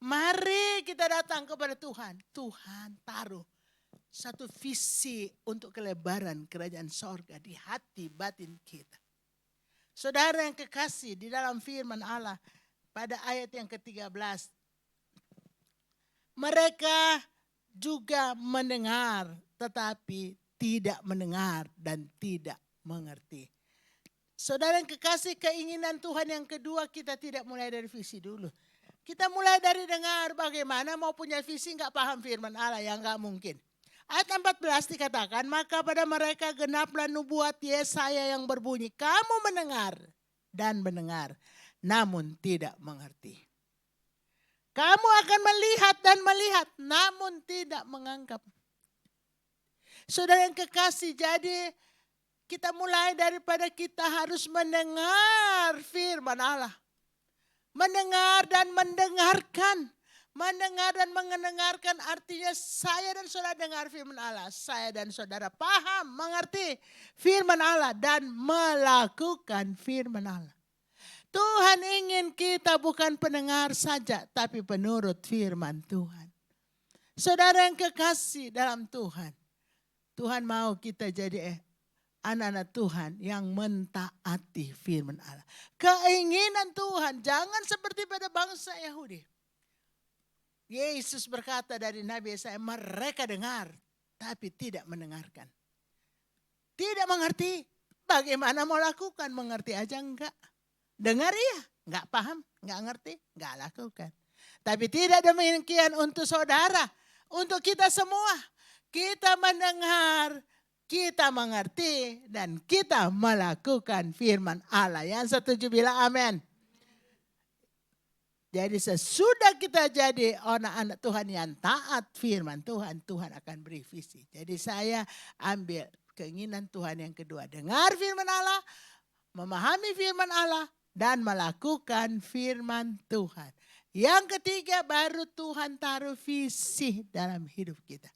Mari kita datang kepada Tuhan. Tuhan taruh satu visi untuk kelebaran kerajaan sorga di hati batin kita. Saudara yang kekasih, di dalam firman Allah pada ayat yang ke-13. Mereka juga mendengar tetapi tidak mendengar dan tidak mengerti. Saudara yang kekasih, keinginan Tuhan yang kedua kita tidak mulai dari visi dulu. Kita mulai dari dengar. Bagaimana mau punya visi gak paham firman Allah, yang gak mungkin. Ayat 14 dikatakan, maka pada mereka genaplah nubuat Yesaya yang berbunyi, kamu mendengar dan mendengar, namun tidak mengerti. Kamu akan melihat dan melihat, namun tidak menganggap. Saudara yang kekasih, jadi kita mulai daripada kita harus mendengar firman Allah. Mendengar dan mendengarkan. Mendengar dan mendengarkan artinya saya dan saudara dengar firman Allah. Saya dan saudara paham, mengerti firman Allah dan melakukan firman Allah. Tuhan ingin kita bukan pendengar saja, tapi penurut firman Tuhan. Saudara yang kekasih dalam Tuhan. Tuhan mau kita jadi anak-anak Tuhan yang mentaati firman Allah. Keinginan Tuhan jangan seperti pada bangsa Yahudi. Yesus berkata dari Nabi Yesaya, mereka dengar tapi tidak mendengarkan. Tidak mengerti. Bagaimana mau lakukan? Mengerti aja enggak. Dengar iya, enggak paham, enggak ngerti, enggak lakukan. Tapi tidak demikian untuk saudara, untuk kita semua. Kita mendengar, kita mengerti dan kita melakukan firman Allah. Yang setuju bilang amin. Jadi sesudah kita jadi anak-anak Tuhan yang taat firman Tuhan, Tuhan akan beri visi. Jadi saya ambil keinginan Tuhan yang kedua. Dengar firman Allah, memahami firman Allah, dan melakukan firman Tuhan. Yang ketiga baru Tuhan taruh visi dalam hidup kita.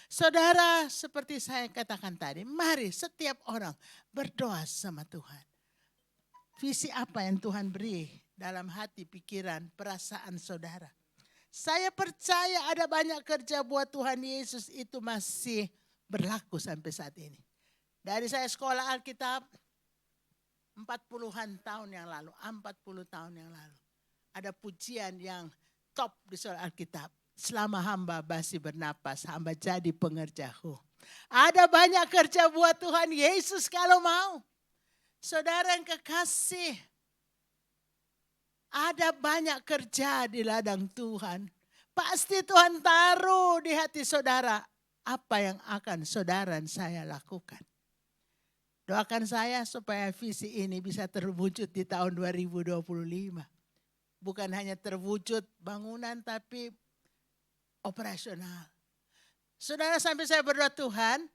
Saudara, seperti saya katakan tadi, mari setiap orang berdoa sama Tuhan. Visi apa yang Tuhan beri dalam hati, pikiran, perasaan saudara. Saya percaya ada banyak kerja buat Tuhan Yesus itu masih berlaku sampai saat ini. Dari saya sekolah Alkitab 40-an tahun yang lalu, 40 tahun yang lalu. Ada pujian yang top di sekolah Alkitab. Selama hamba masih bernapas, hamba jadi pengerjaku. Ada banyak kerja buat Tuhan Yesus kalau mau. Saudara yang kekasih, ada banyak kerja di ladang Tuhan. Pasti Tuhan taruh di hati saudara apa yang akan saudara dan saya lakukan. Doakan saya supaya visi ini bisa terwujud di tahun 2025. Bukan hanya terwujud bangunan tapi operasional. Saudara, sampai saya berdoa, Tuhan,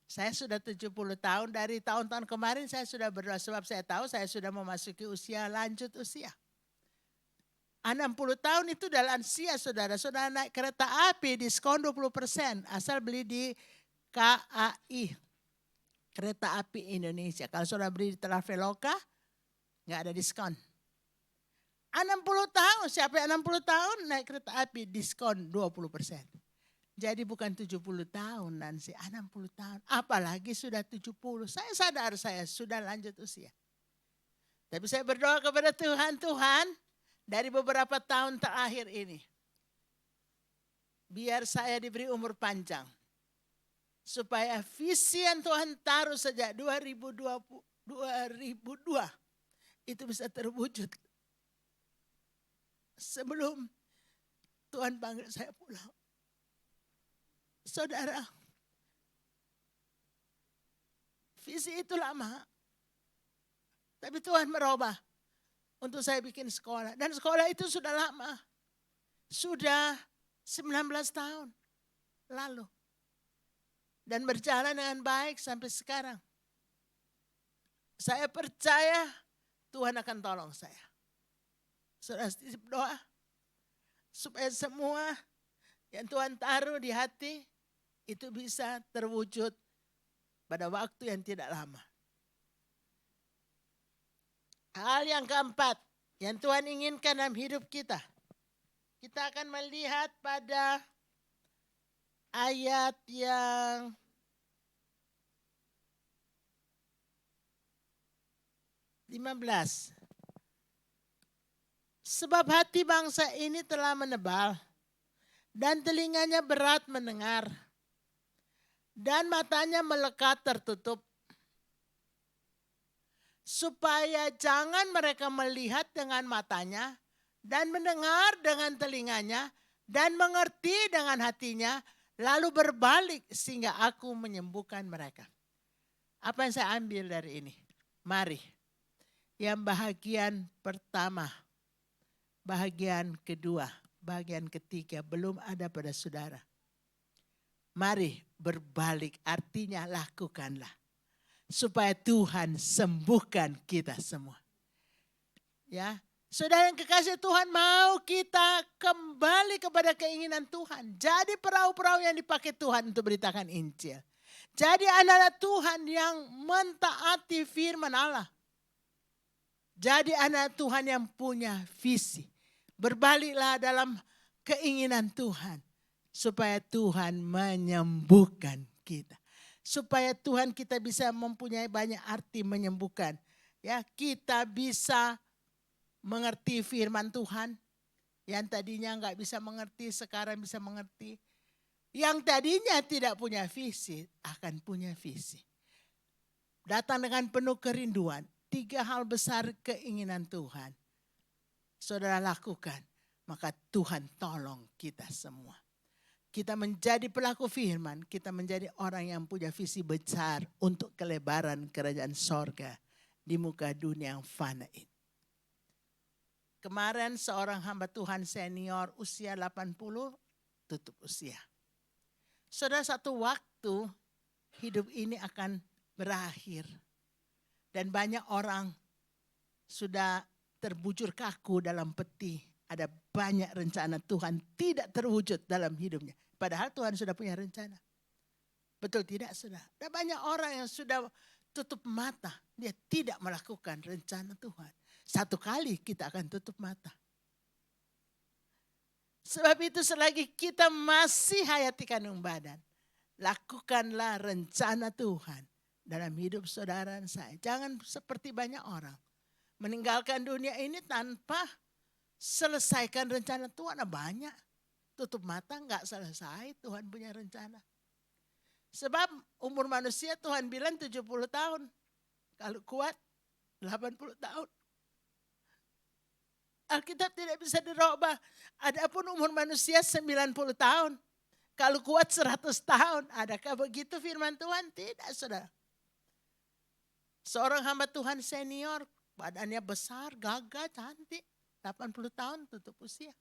saya sudah 70 tahun, dari tahun-tahun kemarin saya sudah berdoa sebab saya tahu saya sudah memasuki usia lanjut usia. 60 tahun itu udah lansia, saudara. Saudara naik kereta api diskon 20%, asal beli di KAI, Kereta Api Indonesia. Kalau saudara beli di Traveloka, nggak ada diskon. 60 tahun, siapa yang 60 tahun naik kereta api diskon 20%. Jadi bukan 70 tahun Nancy, 60 tahun. Apalagi sudah 70. Saya sadar saya sudah lanjut usia. Tapi saya berdoa kepada Tuhan, Tuhan, dari beberapa tahun terakhir ini, biar saya diberi umur panjang. Supaya visi yang Tuhan taruh sejak 2002 itu bisa terwujud. Sebelum Tuhan panggil saya pulang. Saudara, visi itu lama. Tapi Tuhan merubah untuk saya bikin sekolah. Dan sekolah itu sudah lama. Sudah 19 tahun lalu. Dan berjalan dengan baik sampai sekarang. Saya percaya Tuhan akan tolong saya. Saudara titip doa supaya semua yang Tuhan taruh di hati itu bisa terwujud pada waktu yang tidak lama. Hal yang keempat yang Tuhan inginkan dalam hidup kita. Kita akan melihat pada ayat yang (15). Sebab hati bangsa ini telah menebal dan telinganya berat mendengar dan matanya melekat tertutup. Supaya jangan mereka melihat dengan matanya dan mendengar dengan telinganya dan mengerti dengan hatinya, lalu berbalik sehingga aku menyembuhkan mereka. Apa yang saya ambil dari ini? Mari, yang bahagian pertama, bahagian kedua, bahagian ketiga belum ada pada saudara. Mari berbalik, artinya lakukanlah. Supaya Tuhan sembuhkan kita semua. Ya, saudara yang kekasih Tuhan, mau kita kembali kepada keinginan Tuhan. Jadi perahu-perahu yang dipakai Tuhan untuk beritakan Injil. Jadi anak-anak Tuhan yang mentaati firman Allah. Jadi anak Tuhan yang punya visi. Berbaliklah dalam keinginan Tuhan. Supaya Tuhan menyembuhkan kita. Supaya Tuhan kita bisa mempunyai banyak arti menyembuhkan. Ya, kita bisa mengerti firman Tuhan. Yang tadinya enggak bisa mengerti, sekarang bisa mengerti. Yang tadinya tidak punya visi, akan punya visi. Datang dengan penuh kerinduan. 3 hal besar keinginan Tuhan. Saudara lakukan, maka Tuhan tolong kita semua. Kita menjadi pelaku firman, kita menjadi orang yang punya visi besar untuk kelebaran kerajaan sorga di muka dunia yang fana ini. Kemarin seorang hamba Tuhan senior usia 80 tutup usia. Saudara, satu waktu hidup ini akan berakhir. Dan banyak orang sudah terbujur kaku dalam peti. Ada banyak rencana Tuhan tidak terwujud dalam hidupnya. Padahal Tuhan sudah punya rencana. Betul tidak, saudara? Ada banyak orang yang sudah tutup mata. Dia tidak melakukan rencana Tuhan. Satu kali kita akan tutup mata. Sebab itu selagi kita masih hayati kandung badan. Lakukanlah rencana Tuhan dalam hidup saudara dan saya. Jangan seperti banyak orang. Meninggalkan dunia ini tanpa selesaikan rencana Tuhan. Banyak. Tutup mata enggak selesai, Tuhan punya rencana. Sebab umur manusia Tuhan bilang 70 tahun. Kalau kuat 80 tahun. Alkitab tidak bisa dirubah. Adapun umur manusia 90 tahun. Kalau kuat 100 tahun, adakah begitu firman Tuhan? Tidak, saudara. Seorang hamba Tuhan senior, badannya besar, gagah, cantik. 80 tahun tutup usia.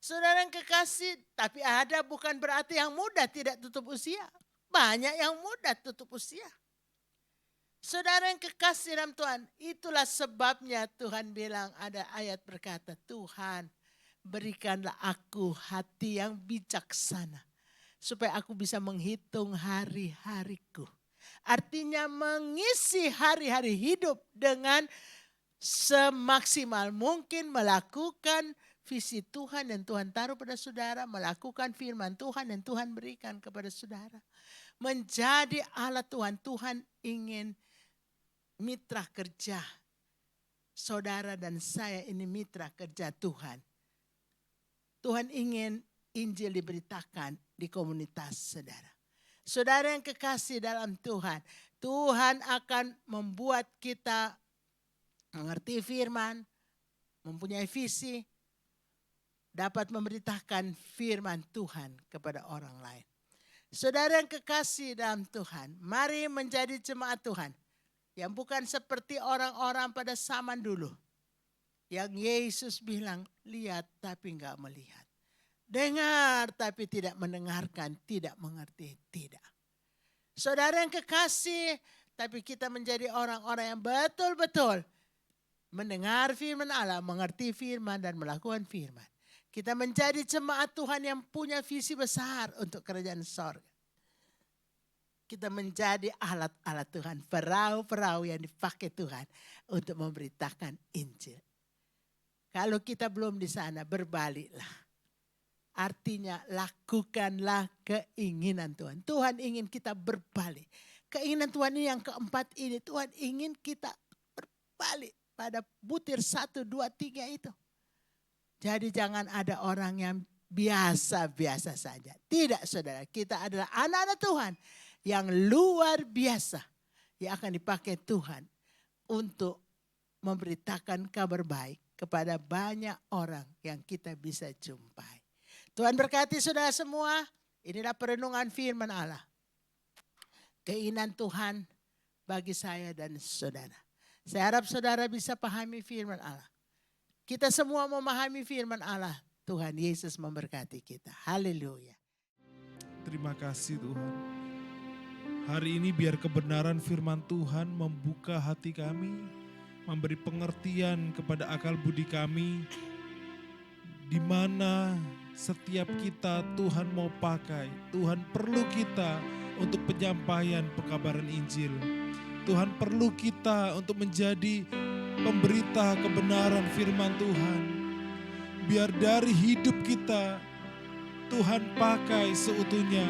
Saudara yang kekasih, tapi ada bukan berarti yang muda tidak tutup usia. Banyak yang muda tutup usia. Saudara yang kekasih dalam Tuhan, itulah sebabnya Tuhan bilang ada ayat berkata, Tuhan berikanlah aku hati yang bijaksana. Supaya aku bisa menghitung hari-hariku. Artinya mengisi hari-hari hidup dengan semaksimal mungkin melakukan visi Tuhan yang Tuhan taruh pada saudara. Melakukan firman Tuhan yang Tuhan berikan kepada saudara. Menjadi alat Tuhan. Tuhan ingin mitra kerja. Saudara dan saya ini mitra kerja Tuhan. Tuhan ingin Injil diberitakan di komunitas saudara. Saudara yang kekasih dalam Tuhan. Tuhan akan membuat kita mengerti firman. Mempunyai visi. Dapat memberitakan firman Tuhan kepada orang lain. Saudara yang kekasih dalam Tuhan. Mari menjadi jemaat Tuhan. Yang bukan seperti orang-orang pada zaman dulu. Yang Yesus bilang, lihat tapi enggak melihat. Dengar tapi tidak mendengarkan, tidak mengerti, tidak. Saudara yang kekasih, tapi kita menjadi orang-orang yang betul-betul mendengar firman Allah, mengerti firman dan melakukan firman. Kita menjadi jemaat Tuhan yang punya visi besar untuk kerajaan sorga. Kita menjadi alat-alat Tuhan, perahu-perahu yang dipakai Tuhan untuk memberitakan Injil. Kalau kita belum di sana, berbaliklah. Artinya lakukanlah keinginan Tuhan. Tuhan ingin kita berbalik. Keinginan Tuhan ini yang keempat ini. Tuhan ingin kita berbalik pada butir 1, 2, 3 itu. Jadi jangan ada orang yang biasa-biasa saja. Tidak saudara, kita adalah anak-anak Tuhan. Yang luar biasa yang akan dipakai Tuhan untuk memberitakan kabar baik kepada banyak orang yang kita bisa jumpai. Tuhan berkati saudara semua. Inilah perenungan firman Allah. Keinginan Tuhan bagi saya dan saudara. Saya harap saudara bisa pahami firman Allah. Kita semua memahami firman Allah. Tuhan Yesus memberkati kita. Haleluya. Terima kasih Tuhan. Hari ini biar kebenaran firman Tuhan membuka hati kami, memberi pengertian kepada akal budi kami, di mana setiap kita Tuhan mau pakai, Tuhan perlu kita untuk penyampaian pekabaran Injil. Tuhan perlu kita untuk menjadi pemberita kebenaran firman Tuhan. Biar dari hidup kita, Tuhan pakai seutuhnya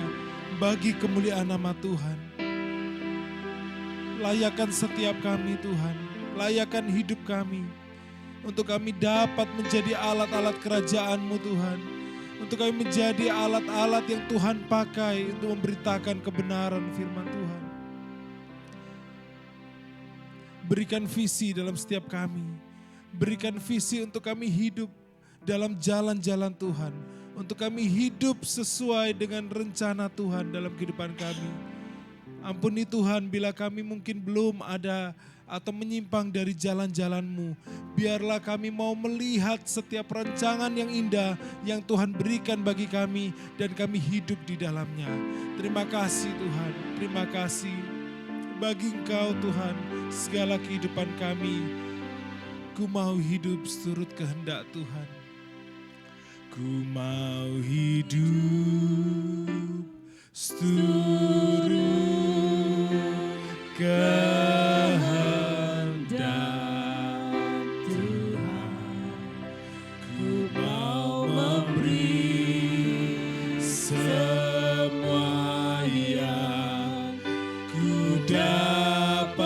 bagi kemuliaan nama Tuhan. Layakan setiap kami Tuhan, layakan hidup kami. Untuk kami dapat menjadi alat-alat kerajaan-Mu Tuhan. Untuk kami menjadi alat-alat yang Tuhan pakai untuk memberitakan kebenaran firman Tuhan. Berikan visi dalam setiap kami. Berikan visi untuk kami hidup dalam jalan-jalan Tuhan. Untuk kami hidup sesuai dengan rencana Tuhan dalam kehidupan kami. Ampuni Tuhan bila kami mungkin belum ada atau menyimpang dari jalan-jalan-Mu. Biarlah kami mau melihat setiap rancangan yang indah yang Tuhan berikan bagi kami dan kami hidup di dalamnya. Terima kasih Tuhan, terima kasih. Bagi Engkau Tuhan, segala kehidupan kami, ku mau hidup seturut kehendak Tuhan. Ku mau hidup seturut kehendak Tuhan. Ku mau memberi semua yang ku dapat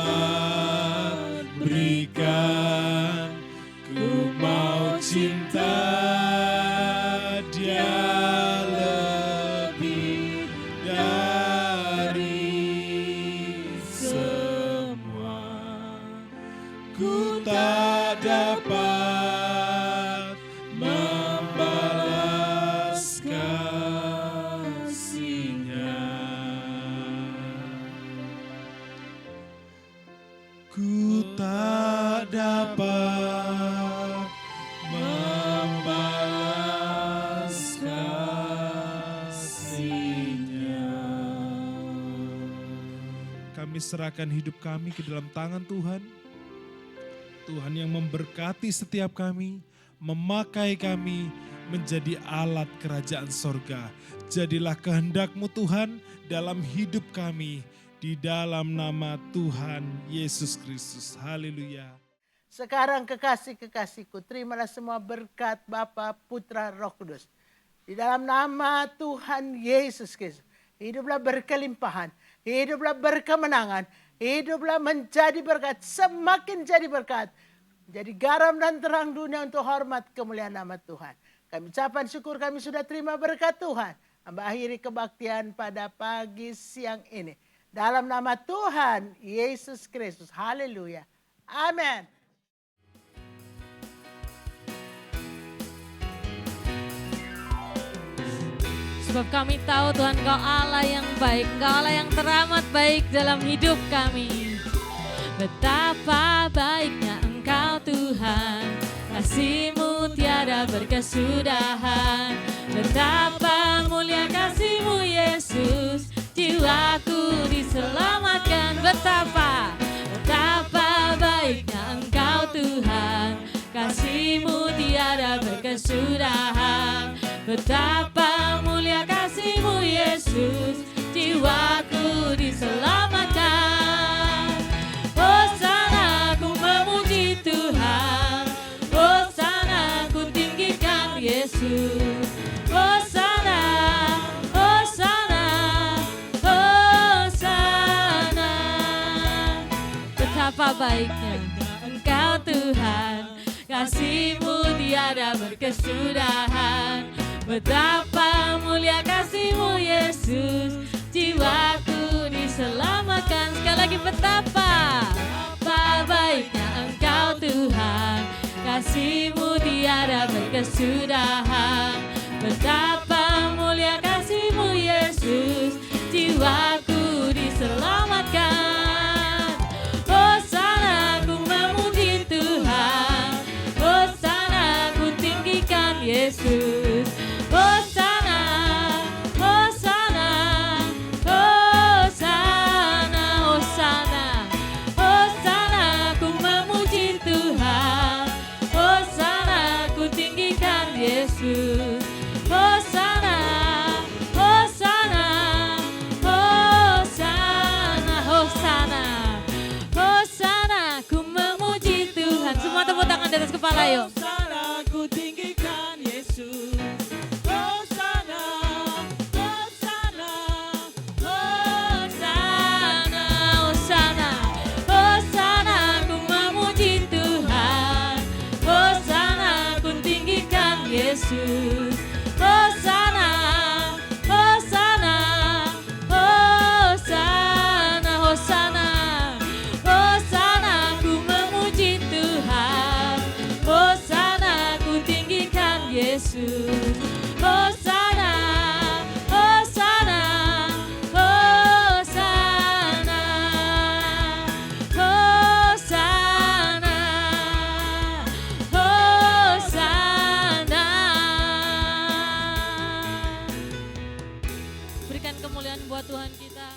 berikan. Ku mau cinta dapat membalaskan. dapat membalas kasih-Nya. Kami serahkan hidup kami ke dalam tangan Tuhan. Tuhan yang memberkati setiap kami, memakai kami menjadi alat kerajaan sorga. Jadilah kehendak-Mu Tuhan dalam hidup kami, di dalam nama Tuhan Yesus Kristus. Haleluya. Sekarang kekasih-kekasihku, terimalah semua berkat Bapa, Putra, Roh Kudus. Di dalam nama Tuhan Yesus Kristus. Hiduplah berkelimpahan, hiduplah berkemenangan, hiduplah menjadi berkat, semakin jadi berkat. Jadi garam dan terang dunia untuk hormat kemuliaan nama Tuhan. Kami ucapkan syukur kami sudah terima berkat Tuhan. Hamba akhiri kebaktian pada pagi siang ini. Dalam nama Tuhan Yesus Kristus. Haleluya. Amin. Sebab kami tahu Tuhan Kau Allah yang baik, Kau Allah yang teramat baik dalam hidup kami. Betapa baiknya Engkau Tuhan, kasih-Mu tiada berkesudahan. Betapa mulia kasih-Mu Yesus, jiwaku diselamatkan. Betapa baiknya Engkau Tuhan, kasih-Mu tiada berkesudahan. Betapa mulia kasih-Mu Yesus, jiwaku diselamatkan. Hosana ku memuji Tuhan, Hosana ku tinggikan Yesus. Hosana, Hosana, Hosana. Betapa baiknya Engkau Tuhan, kasih-Mu tiada berkesudahan. Betapa mulia kasih-Mu Yesus, jiwaku diselamatkan. Sekali lagi betapa baiknya Engkau Tuhan, kasih-Mu tiada berkesudahan. Betapa mulia kasih-Mu Yesus, jiwaku diselamatkan. Hosana ku memuji Tuhan, Hosana ku tinggikan Yesus. Hosana, Hosana, Hosana, Hosana, Hosana ku memuji Tuhan, Hosana ku tinggikan Yesus. Hosana, Hosana, Hosana, Hosana, Hosana ku memuji Tuhan. Semua tepuk tangan di atas kepala yuk. Hosana ku tinggikan Yesus. Yesus. Hosana, Hosana, Hosana, Hosana, Hosana, ku memuji Tuhan. Hosana, ku tinggikan Yesus. Hosana, Hosana, Hosana, Hosana, Hosana. Berikan kemuliaan buat Tuhan kita.